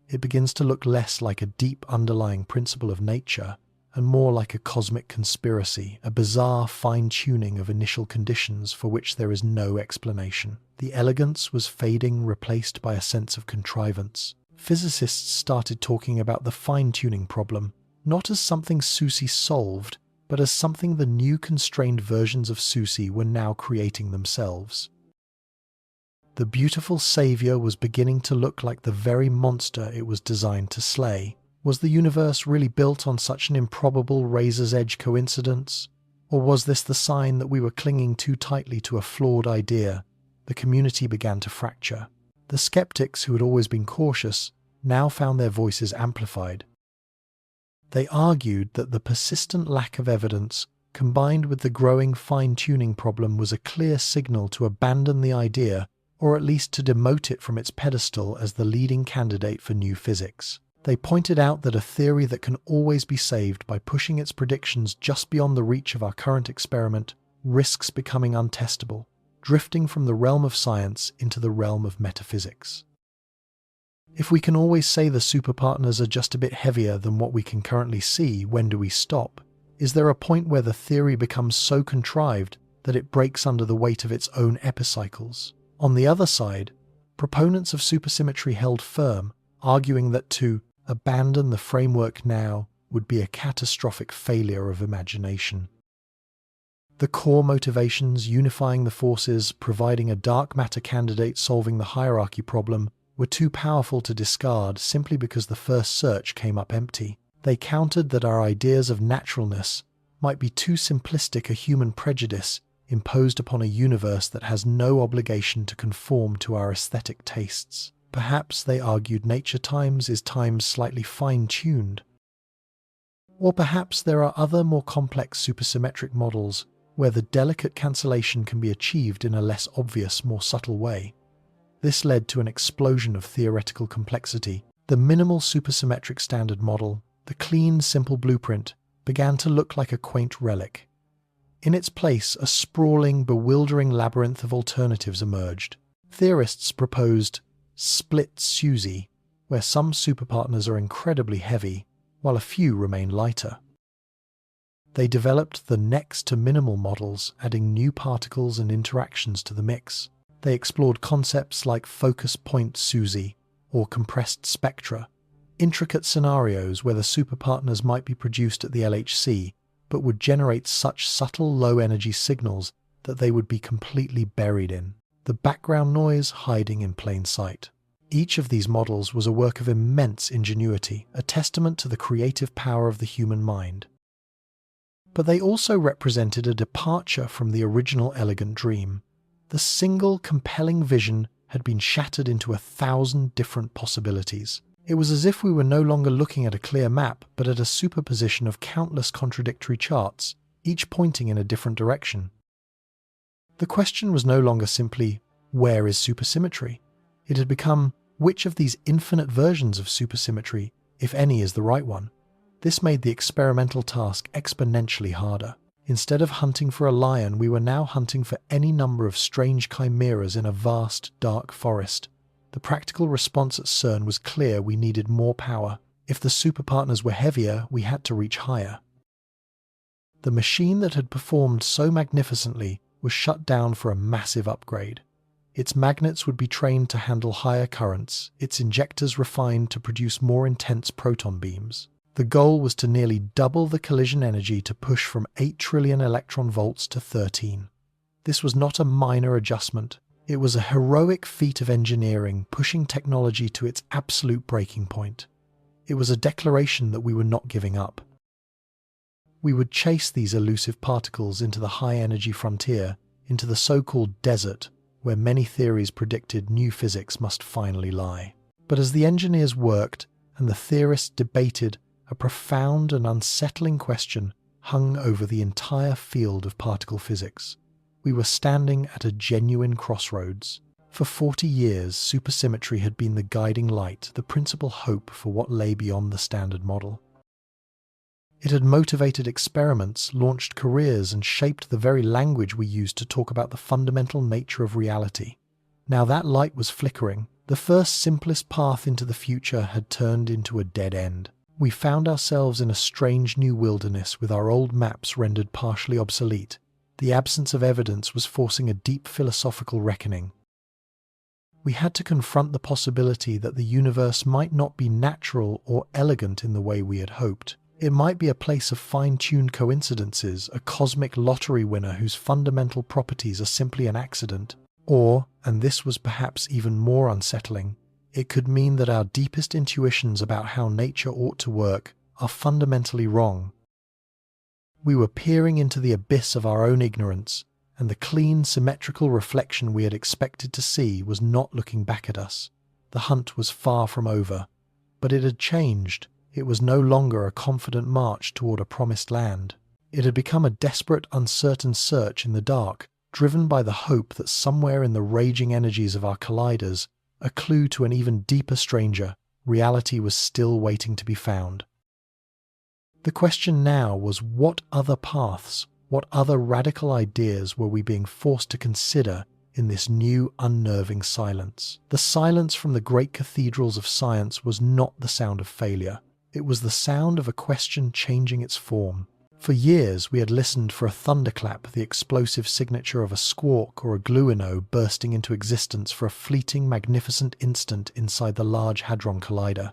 It begins to look less like a deep underlying principle of nature and more like a cosmic conspiracy, a bizarre fine-tuning of initial conditions for which there is no explanation. The elegance was fading, replaced by a sense of contrivance. Physicists started talking about the fine-tuning problem, not as something SUSY solved, but as something the new constrained versions of SUSY were now creating themselves. The beautiful savior was beginning to look like the very monster it was designed to slay. Was the universe really built on such an improbable razor's edge coincidence? Or was this the sign that we were clinging too tightly to a flawed idea? The community began to fracture. The skeptics, who had always been cautious, now found their voices amplified. They argued that the persistent lack of evidence, combined with the growing fine-tuning problem, was a clear signal to abandon the idea, or at least to demote it from its pedestal as the leading candidate for new physics. They pointed out that a theory that can always be saved by pushing its predictions just beyond the reach of our current experiment risks becoming untestable, drifting from the realm of science into the realm of metaphysics. If we can always say the superpartners are just a bit heavier than what we can currently see, when do we stop? Is there a point where the theory becomes so contrived that it breaks under the weight of its own epicycles? On the other side, proponents of supersymmetry held firm, arguing that to abandon the framework now would be a catastrophic failure of imagination. The core motivations unifying the forces, providing a dark matter candidate solving the hierarchy problem, were too powerful to discard simply because the first search came up empty. They countered that our ideas of naturalness might be too simplistic a human prejudice imposed upon a universe that has no obligation to conform to our aesthetic tastes. Perhaps, they argued, nature times is times slightly fine-tuned. Or perhaps there are other more complex supersymmetric models where the delicate cancellation can be achieved in a less obvious, more subtle way. This led to an explosion of theoretical complexity. The minimal supersymmetric standard model, the clean, simple blueprint, began to look like a quaint relic. In its place, a sprawling, bewildering labyrinth of alternatives emerged. Theorists proposed split SUSY, where some superpartners are incredibly heavy, while a few remain lighter. They developed the next to minimal models, adding new particles and interactions to the mix. They explored concepts like focus point SUSY or compressed spectra, intricate scenarios where the superpartners might be produced at the LHC, but would generate such subtle low-energy signals that they would be completely buried in the background noise, hiding in plain sight. Each of these models was a work of immense ingenuity, a testament to the creative power of the human mind. But they also represented a departure from the original elegant dream. The single compelling vision had been shattered into 1,000 different possibilities. It was as if we were no longer looking at a clear map, but at a superposition of countless contradictory charts, each pointing in a different direction. The question was no longer simply, where is supersymmetry? It had become, which of these infinite versions of supersymmetry, if any, is the right one? This made the experimental task exponentially harder. Instead of hunting for a lion, we were now hunting for any number of strange chimeras in a vast, dark forest. The practical response at CERN was clear: we needed more power. If the superpartners were heavier, we had to reach higher. The machine that had performed so magnificently was shut down for a massive upgrade. Its magnets would be trained to handle higher currents, its injectors refined to produce more intense proton beams. The goal was to nearly double the collision energy to push from 8 trillion electron volts to 13. This was not a minor adjustment. It was a heroic feat of engineering, pushing technology to its absolute breaking point. It was a declaration that we were not giving up. We would chase these elusive particles into the high-energy frontier, into the so-called desert, where many theories predicted new physics must finally lie. But as the engineers worked and the theorists debated, a profound and unsettling question hung over the entire field of particle physics. We were standing at a genuine crossroads. For 40 years, supersymmetry had been the guiding light, the principal hope for what lay beyond the standard model. It had motivated experiments, launched careers, and shaped the very language we used to talk about the fundamental nature of reality. Now that light was flickering. The first simplest path into the future had turned into a dead end. We found ourselves in a strange new wilderness with our old maps rendered partially obsolete. The absence of evidence was forcing a deep philosophical reckoning. We had to confront the possibility that the universe might not be natural or elegant in the way we had hoped. It might be a place of fine-tuned coincidences, a cosmic lottery winner whose fundamental properties are simply an accident. Or, and this was perhaps even more unsettling, it could mean that our deepest intuitions about how nature ought to work are fundamentally wrong. We were peering into the abyss of our own ignorance, and the clean, symmetrical reflection we had expected to see was not looking back at us. The hunt was far from over, but it had changed. It was no longer a confident march toward a promised land. It had become a desperate, uncertain search in the dark, driven by the hope that somewhere in the raging energies of our colliders, a clue to an even deeper stranger, reality was still waiting to be found. The question now was, what other paths, what other radical ideas were we being forced to consider in this new, unnerving silence? The silence from the great cathedrals of science was not the sound of failure. It was the sound of a question changing its form. For years we had listened for a thunderclap, the explosive signature of a squawk or a gluino bursting into existence for a fleeting, magnificent instant inside the Large Hadron Collider.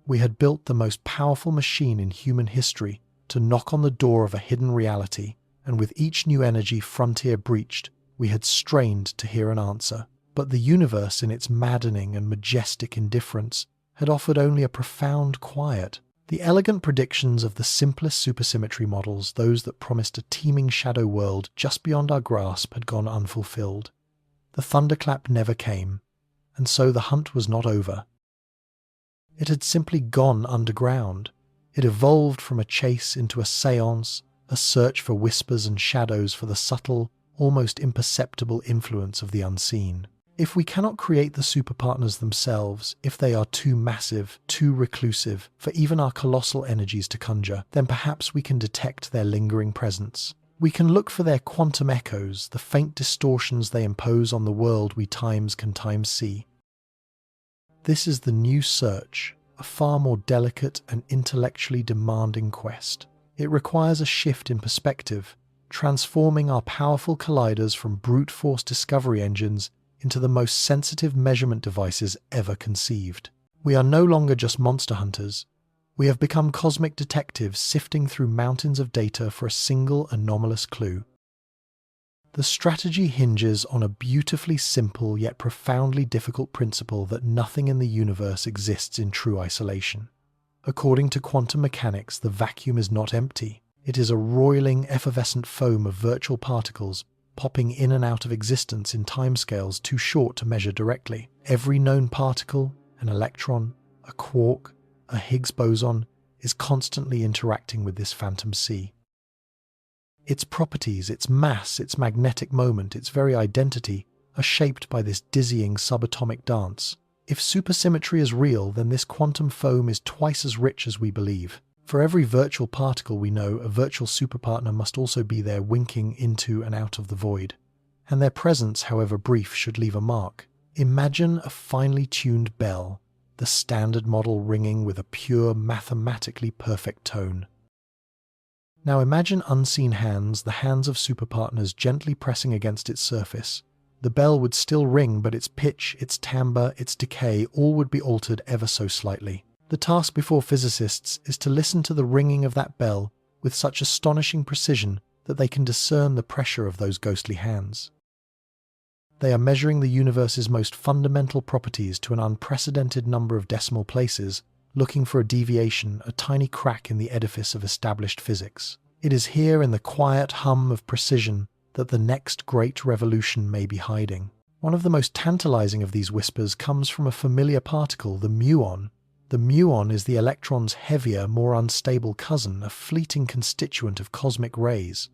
We had built the most powerful machine in human history to knock on the door of a hidden reality, and with each new energy frontier breached, we had strained to hear an answer. But the universe, in its maddening and majestic indifference, had offered only a profound quiet. The elegant predictions of the simplest supersymmetry models, those that promised a teeming shadow world just beyond our grasp, had gone unfulfilled. The thunderclap never came, and so the hunt was not over. It had simply gone underground. It evolved from a chase into a séance, a search for whispers and shadows, for the subtle, almost imperceptible influence of the unseen. If we cannot create the superpartners themselves, if they are too massive, too reclusive for even our colossal energies to conjure, then perhaps we can detect their lingering presence. We can look for their quantum echoes, the faint distortions they impose on the world we can times see. This is the new search, a far more delicate and intellectually demanding quest. It requires a shift in perspective, transforming our powerful colliders from brute force discovery engines into the most sensitive measurement devices ever conceived. We are no longer just monster hunters. We have become cosmic detectives sifting through mountains of data for a single anomalous clue. The strategy hinges on a beautifully simple yet profoundly difficult principle that nothing in the universe exists in true isolation. According to quantum mechanics, the vacuum is not empty. It is a roiling, effervescent foam of virtual particles popping in and out of existence in timescales too short to measure directly. Every known particle, an electron, a quark, a Higgs boson, is constantly interacting with this phantom sea. Its properties, its mass, its magnetic moment, its very identity are shaped by this dizzying subatomic dance. If supersymmetry is real, then this quantum foam is twice as rich as we believe. For every virtual particle we know, a virtual superpartner must also be there, winking into and out of the void. And their presence, however brief, should leave a mark. Imagine a finely tuned bell, the standard model ringing with a pure, mathematically perfect tone. Now imagine unseen hands, the hands of superpartners, gently pressing against its surface. The bell would still ring, but its pitch, its timbre, its decay, all would be altered ever so slightly. The task before physicists is to listen to the ringing of that bell with such astonishing precision that they can discern the pressure of those ghostly hands. They are measuring the universe's most fundamental properties to an unprecedented number of decimal places, looking for a deviation, a tiny crack in the edifice of established physics. It is here in the quiet hum of precision that the next great revolution may be hiding. One of the most tantalizing of these whispers comes from a familiar particle, the muon. The muon is the electron's heavier, more unstable cousin, a fleeting constituent of cosmic rays.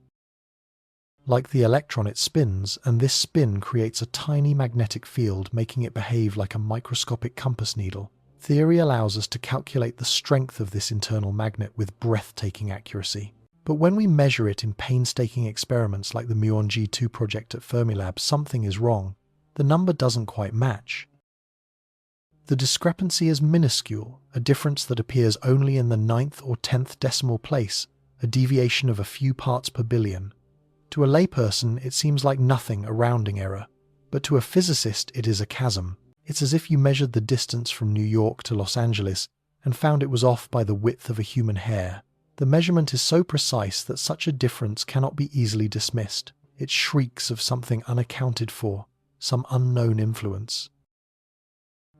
Like the electron, it spins, and this spin creates a tiny magnetic field, making it behave like a microscopic compass needle. Theory allows us to calculate the strength of this internal magnet with breathtaking accuracy. But when we measure it in painstaking experiments like the Muon G2 project at Fermilab, something is wrong. The number doesn't quite match. The discrepancy is minuscule, a difference that appears only in the 9th or 10th decimal place, a deviation of a few parts per billion. To a layperson, it seems like nothing, a rounding error. But to a physicist, it is a chasm. It's as if you measured the distance from New York to Los Angeles and found it was off by the width of a human hair. The measurement is so precise that such a difference cannot be easily dismissed. It shrieks of something unaccounted for, some unknown influence.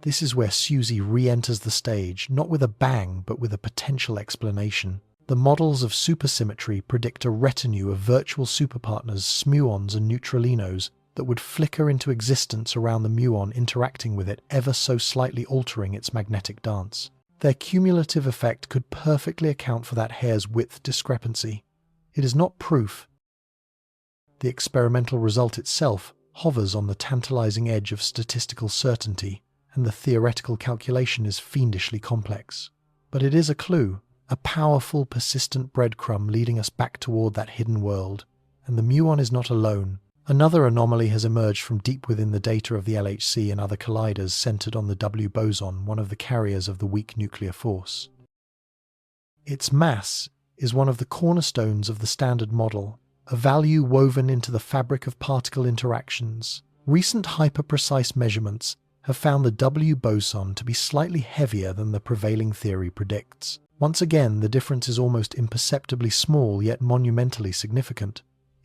This is where SUSY re-enters the stage, not with a bang, but with a potential explanation. The models of supersymmetry predict a retinue of virtual superpartners, smuons and neutralinos, that would flicker into existence around the muon, interacting with it, ever so slightly altering its magnetic dance. Their cumulative effect could perfectly account for that hair's width discrepancy. It is not proof. The experimental result itself hovers on the tantalizing edge of statistical certainty, and the theoretical calculation is fiendishly complex. But it is a clue, a powerful, persistent breadcrumb leading us back toward that hidden world. And the muon is not alone. Another anomaly has emerged from deep within the data of the LHC and other colliders, centered on the W boson, one of the carriers of the weak nuclear force. Its mass is one of the cornerstones of the Standard Model, a value woven into the fabric of particle interactions. Recent hyper-precise measurements have found the W boson to be slightly heavier than the prevailing theory predicts. Once again, the difference is almost imperceptibly small, yet monumentally significant.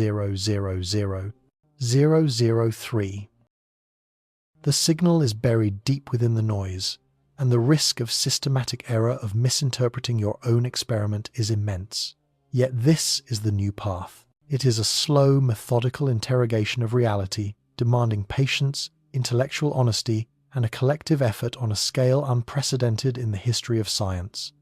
0.000000003. The signal is buried deep within the noise, and the risk of systematic error of misinterpreting your own experiment is immense. Yet this is the new path. It is a slow, methodical interrogation of reality, demanding patience, intellectual honesty, and a collective effort on a scale unprecedented in the history of science.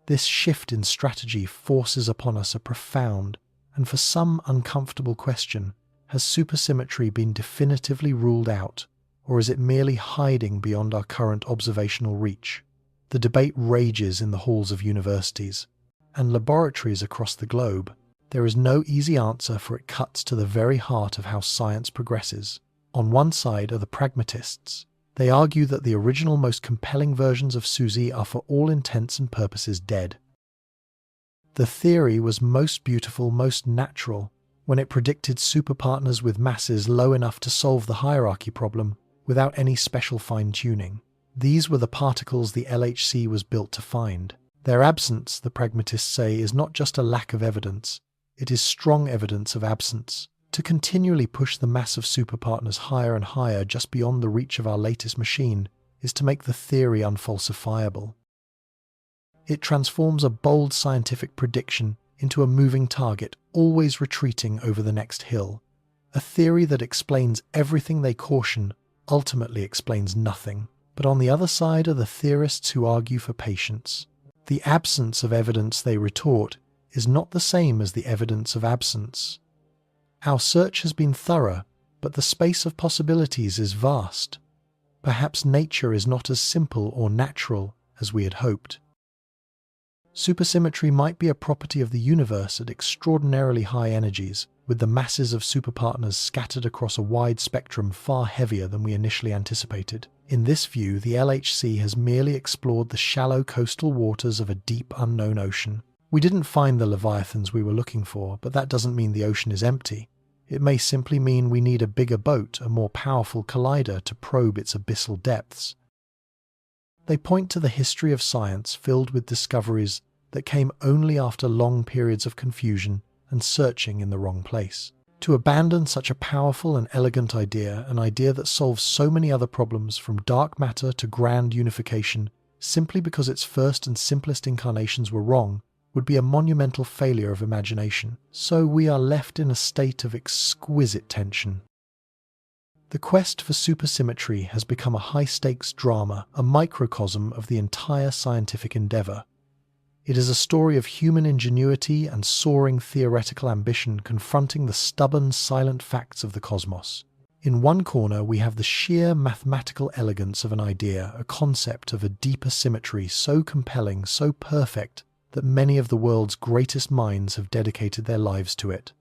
This shift in strategy forces upon us a profound, and for some uncomfortable question: has supersymmetry been definitively ruled out, or is it merely hiding beyond our current observational reach? The debate rages in the halls of universities and laboratories across the globe. There is no easy answer, for it cuts to the very heart of how science progresses. On one side are the pragmatists. They argue that the original, most compelling versions of SUSY are for all intents and purposes dead. The theory was most beautiful, most natural, when it predicted superpartners with masses low enough to solve the hierarchy problem without any special fine-tuning. These were the particles the LHC was built to find. Their absence, the pragmatists say, is not just a lack of evidence, it is strong evidence of absence. To continually push the mass of superpartners higher and higher just beyond the reach of our latest machine is to make the theory unfalsifiable. It transforms a bold scientific prediction into a moving target, always retreating over the next hill. A theory that explains everything they caution ultimately explains nothing. But on the other side are the theorists who argue for patience. The absence of evidence, they retort, is not the same as the evidence of absence. Our search has been thorough, but the space of possibilities is vast. Perhaps nature is not as simple or natural as we had hoped. Supersymmetry might be a property of the universe at extraordinarily high energies, with the masses of superpartners scattered across a wide spectrum far heavier than we initially anticipated. In this view, the LHC has merely explored the shallow coastal waters of a deep unknown ocean. We didn't find the leviathans we were looking for, but that doesn't mean the ocean is empty. It may simply mean we need a bigger boat, a more powerful collider to probe its abyssal depths. They point to the history of science filled with discoveries that came only after long periods of confusion and searching in the wrong place. To abandon such a powerful and elegant idea, an idea that solves so many other problems from dark matter to grand unification, simply because its first and simplest incarnations were wrong, would be a monumental failure of imagination, so we are left in a state of exquisite tension. The quest for supersymmetry has become a high-stakes drama, a microcosm of the entire scientific endeavor. It is a story of human ingenuity and soaring theoretical ambition confronting the stubborn, silent facts of the cosmos. In one corner, we have the sheer mathematical elegance of an idea, a concept of a deeper symmetry so compelling, so perfect, that many of the world's greatest minds have dedicated their lives to it.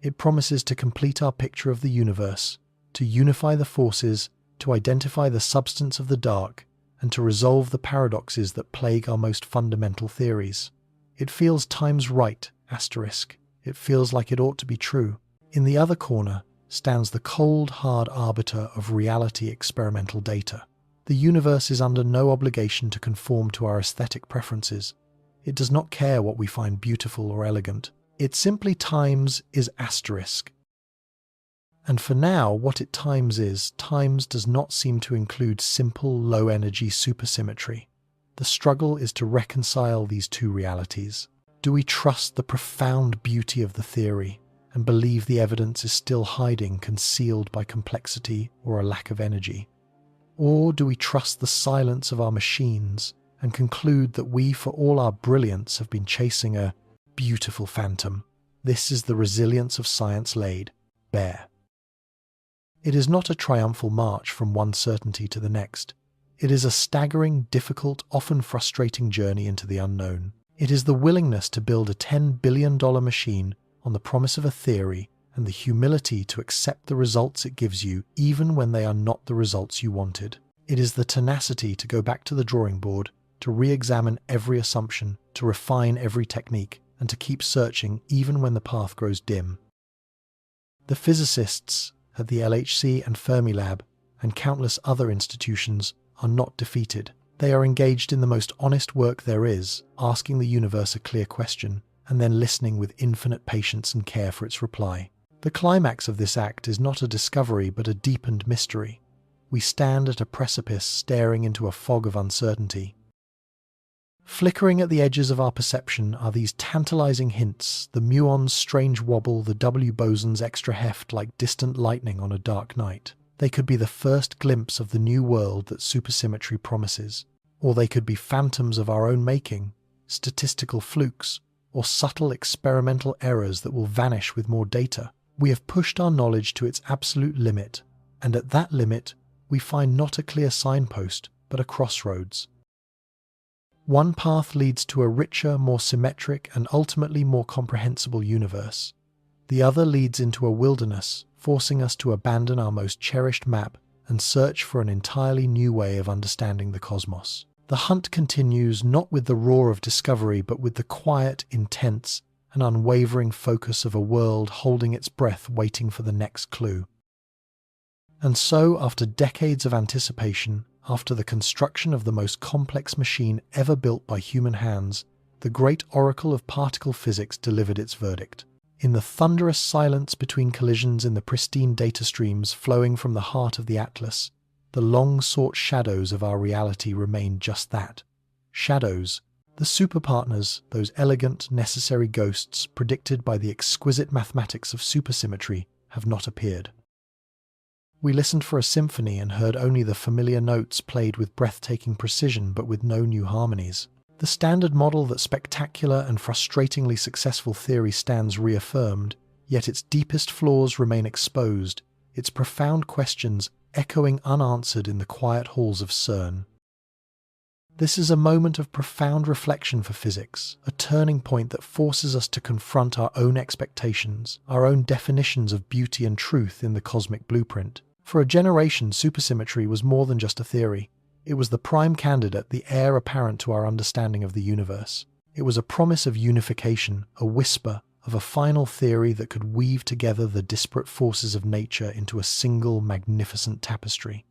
It promises to complete our picture of the universe, to unify the forces, to identify the substance of the dark, and to resolve the paradoxes that plague our most fundamental theories. It feels time's right, asterisk. It feels like it ought to be true. In the other corner stands the cold, hard arbiter of reality experimental data. The universe is under no obligation to conform to our aesthetic preferences. It does not care what we find beautiful or elegant. It simply times is asterisk. And for now, what it times does not seem to include simple, low-energy supersymmetry. The struggle is to reconcile these two realities. Do we trust the profound beauty of the theory and believe the evidence is still hiding, concealed by complexity or a lack of energy? Or do we trust the silence of our machines and conclude that we, for all our brilliance, have been chasing a beautiful phantom? This is the resilience of science laid bare. It is not a triumphal march from one certainty to the next. It is a staggering, difficult, often frustrating journey into the unknown. It is the willingness to build a $10 billion machine on the promise of a theory and the humility to accept the results it gives you, even when they are not the results you wanted. It is the tenacity to go back to the drawing board, to re-examine every assumption, to refine every technique, and to keep searching even when the path grows dim. The physicists at the LHC and Fermilab and countless other institutions are not defeated. They are engaged in the most honest work there is, asking the universe a clear question and then listening with infinite patience and care for its reply. The climax of this act is not a discovery but a deepened mystery. We stand at a precipice staring into a fog of uncertainty. Flickering at the edges of our perception are these tantalizing hints, the muon's strange wobble, the W boson's extra heft like distant lightning on a dark night. They could be the first glimpse of the new world that supersymmetry promises, or they could be phantoms of our own making, statistical flukes, or subtle experimental errors that will vanish with more data. We have pushed our knowledge to its absolute limit, and at that limit we find not a clear signpost, but a crossroads. One path leads to a richer, more symmetric, and ultimately more comprehensible universe. The other leads into a wilderness, forcing us to abandon our most cherished map and search for an entirely new way of understanding the cosmos. The hunt continues not with the roar of discovery, but with the quiet, intense, and unwavering focus of a world holding its breath waiting for the next clue. And so, after decades of anticipation, after the construction of the most complex machine ever built by human hands, the great oracle of particle physics delivered its verdict. In the thunderous silence between collisions in the pristine data streams flowing from the heart of the atlas, the long-sought shadows of our reality remain just that. Shadows. The superpartners, those elegant, necessary ghosts predicted by the exquisite mathematics of supersymmetry, have not appeared. We listened for a symphony and heard only the familiar notes played with breathtaking precision but with no new harmonies. The standard model that spectacular and frustratingly successful theory stands reaffirmed, yet its deepest flaws remain exposed, its profound questions echoing unanswered in the quiet halls of CERN. This is a moment of profound reflection for physics, a turning point that forces us to confront our own expectations, our own definitions of beauty and truth in the cosmic blueprint. For a generation, supersymmetry was more than just a theory. It was the prime candidate, the heir apparent to our understanding of the universe. It was a promise of unification, a whisper of a final theory that could weave together the disparate forces of nature into a single magnificent tapestry.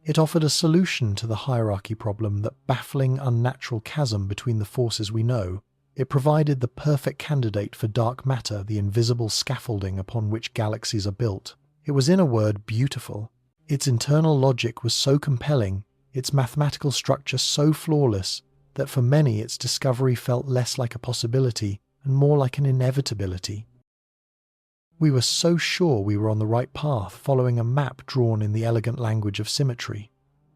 It offered a solution to the hierarchy problem, that baffling, unnatural chasm between the forces we know. It provided the perfect candidate for dark matter, the invisible scaffolding upon which galaxies are built. It was, in a word, beautiful. Its internal logic was so compelling, its mathematical structure so flawless, that for many its discovery felt less like a possibility and more like an inevitability. We were so sure we were on the right path, following a map drawn in the elegant language of symmetry.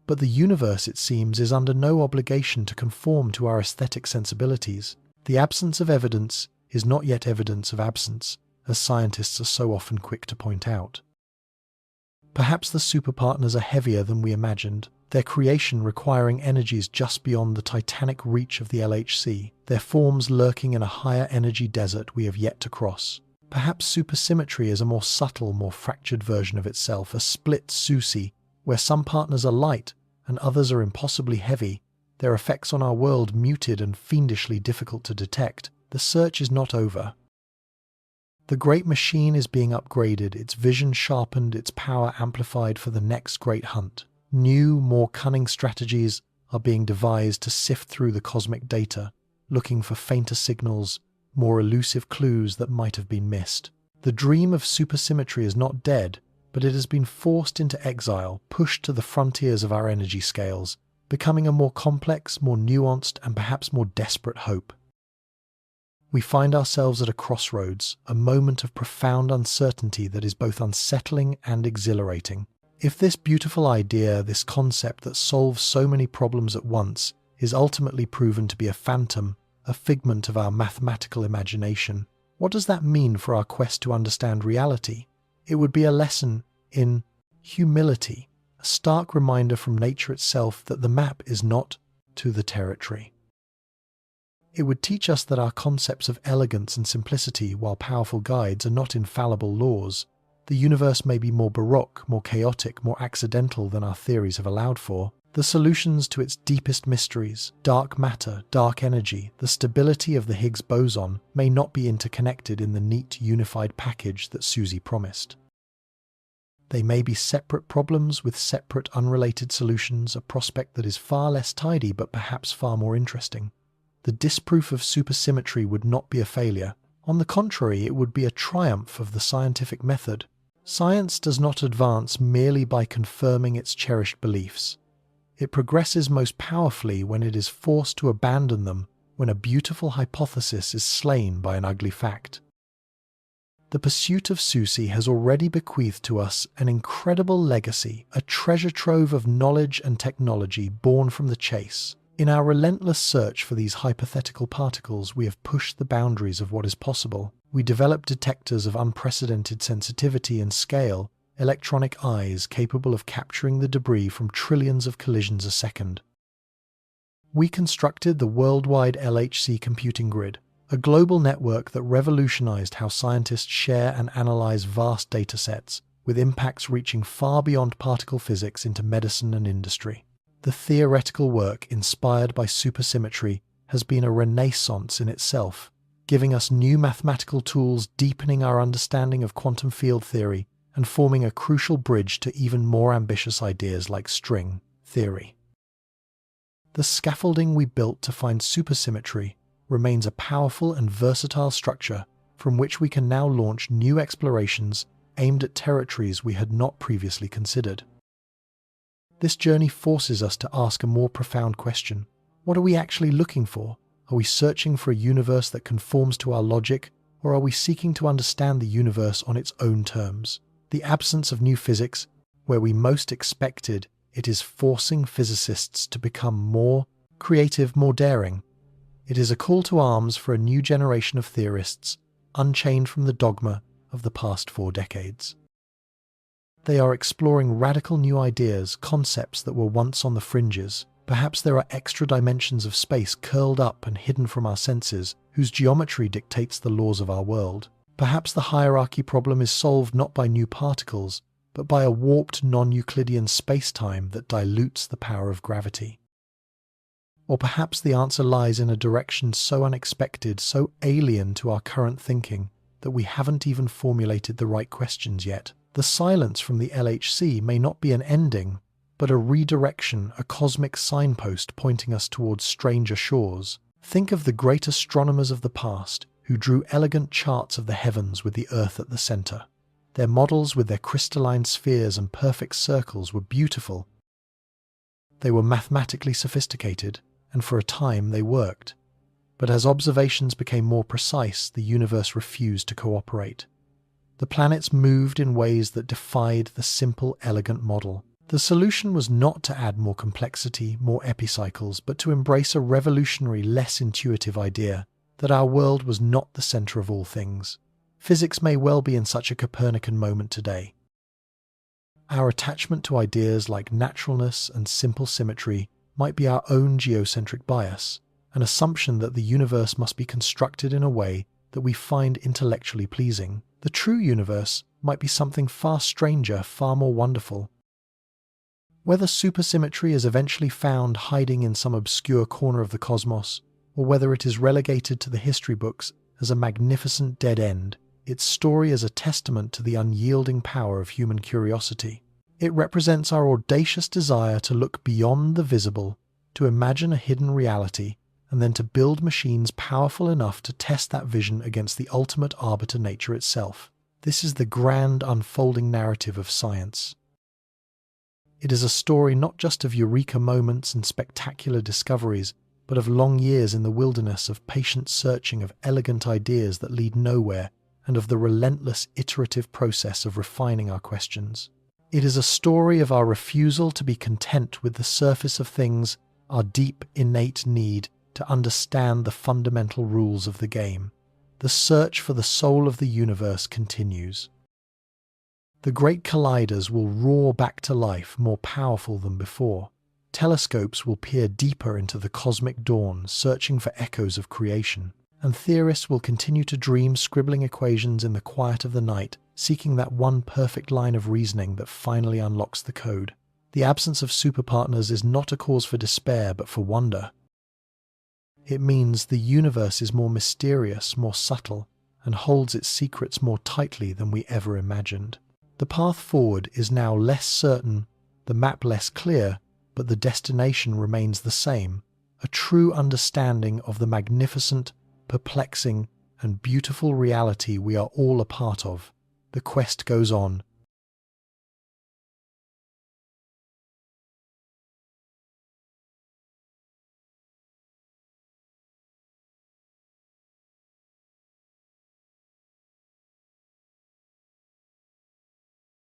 But the universe, it seems, is under no obligation to conform to our aesthetic sensibilities. The absence of evidence is not yet evidence of absence, as scientists are so often quick to point out. Perhaps the superpartners are heavier than we imagined, their creation requiring energies just beyond the titanic reach of the LHC, their forms lurking in a higher energy desert we have yet to cross. Perhaps supersymmetry is a more subtle, more fractured version of itself, a split SUSY, where some partners are light and others are impossibly heavy, their effects on our world muted and fiendishly difficult to detect. The search is not over. The great machine is being upgraded, its vision sharpened, its power amplified for the next great hunt. New, more cunning strategies are being devised to sift through the cosmic data, looking for fainter signals, more elusive clues that might have been missed. The dream of supersymmetry is not dead, but it has been forced into exile, pushed to the frontiers of our energy scales, becoming a more complex, more nuanced, and perhaps more desperate hope. We find ourselves at a crossroads, a moment of profound uncertainty that is both unsettling and exhilarating. If this beautiful idea, this concept that solves so many problems at once, is ultimately proven to be a phantom, a figment of our mathematical imagination, what does that mean for our quest to understand reality? It would be a lesson in humility, a stark reminder from nature itself that the map is not to the territory. It would teach us that our concepts of elegance and simplicity, while powerful guides, are not infallible laws. The universe may be more baroque, more chaotic, more accidental than our theories have allowed for. The solutions to its deepest mysteries, dark matter, dark energy, the stability of the Higgs boson, may not be interconnected in the neat, unified package that SUSY promised. They may be separate problems with separate, unrelated solutions, a prospect that is far less tidy but perhaps far more interesting. The disproof of supersymmetry would not be a failure. On the contrary, it would be a triumph of the scientific method. Science does not advance merely by confirming its cherished beliefs. It progresses most powerfully when it is forced to abandon them, when a beautiful hypothesis is slain by an ugly fact. The pursuit of SUSY has already bequeathed to us an incredible legacy, a treasure trove of knowledge and technology born from the chase. In our relentless search for these hypothetical particles, we have pushed the boundaries of what is possible. We developed detectors of unprecedented sensitivity and scale, electronic eyes capable of capturing the debris from trillions of collisions a second. We constructed the worldwide LHC computing grid, a global network that revolutionized how scientists share and analyze vast datasets, with impacts reaching far beyond particle physics into medicine and industry. The theoretical work inspired by supersymmetry has been a renaissance in itself, giving us new mathematical tools, deepening our understanding of quantum field theory, and forming a crucial bridge to even more ambitious ideas like string theory. The scaffolding we built to find supersymmetry remains a powerful and versatile structure from which we can now launch new explorations aimed at territories we had not previously considered. This journey forces us to ask a more profound question. What are we actually looking for? Are we searching for a universe that conforms to our logic, or are we seeking to understand the universe on its own terms? The absence of new physics, where we most expected, it is forcing physicists to become more creative, more daring. It is a call to arms for a new generation of theorists, unchained from the dogma of the past 4 decades. They are exploring radical new ideas, concepts that were once on the fringes. Perhaps there are extra dimensions of space curled up and hidden from our senses, whose geometry dictates the laws of our world. Perhaps the hierarchy problem is solved not by new particles, but by a warped non-Euclidean space-time that dilutes the power of gravity. Or perhaps the answer lies in a direction so unexpected, so alien to our current thinking, that we haven't even formulated the right questions yet. The silence from the LHC may not be an ending, but a redirection, a cosmic signpost pointing us towards stranger shores. Think of the great astronomers of the past who drew elegant charts of the heavens with the Earth at the center. Their models with their crystalline spheres and perfect circles were beautiful. They were mathematically sophisticated, and for a time they worked. But as observations became more precise, the universe refused to cooperate. The planets moved in ways that defied the simple, elegant model. The solution was not to add more complexity, more epicycles, but to embrace a revolutionary, less intuitive idea that our world was not the center of all things. Physics may well be in such a Copernican moment today. Our attachment to ideas like naturalness and simple symmetry might be our own geocentric bias, an assumption that the universe must be constructed in a way that we find intellectually pleasing. The true universe might be something far stranger, far more wonderful. Whether supersymmetry is eventually found hiding in some obscure corner of the cosmos, or whether it is relegated to the history books as a magnificent dead end, its story is a testament to the unyielding power of human curiosity. It represents our audacious desire to look beyond the visible, to imagine a hidden reality, and then to build machines powerful enough to test that vision against the ultimate arbiter, nature itself. This is the grand unfolding narrative of science. It is a story not just of eureka moments and spectacular discoveries, but of long years in the wilderness, of patient searching, of elegant ideas that lead nowhere, and of the relentless iterative process of refining our questions. It is a story of our refusal to be content with the surface of things, our deep, innate need to understand the fundamental rules of the game. The search for the soul of the universe continues. The great colliders will roar back to life more powerful than before. Telescopes will peer deeper into the cosmic dawn, searching for echoes of creation. And theorists will continue to dream, scribbling equations in the quiet of the night, seeking that one perfect line of reasoning that finally unlocks the code. The absence of superpartners is not a cause for despair, but for wonder. It means the universe is more mysterious, more subtle, and holds its secrets more tightly than we ever imagined. The path forward is now less certain, the map less clear, but the destination remains the same, a true understanding of the magnificent, perplexing, and beautiful reality we are all a part of. The quest goes on,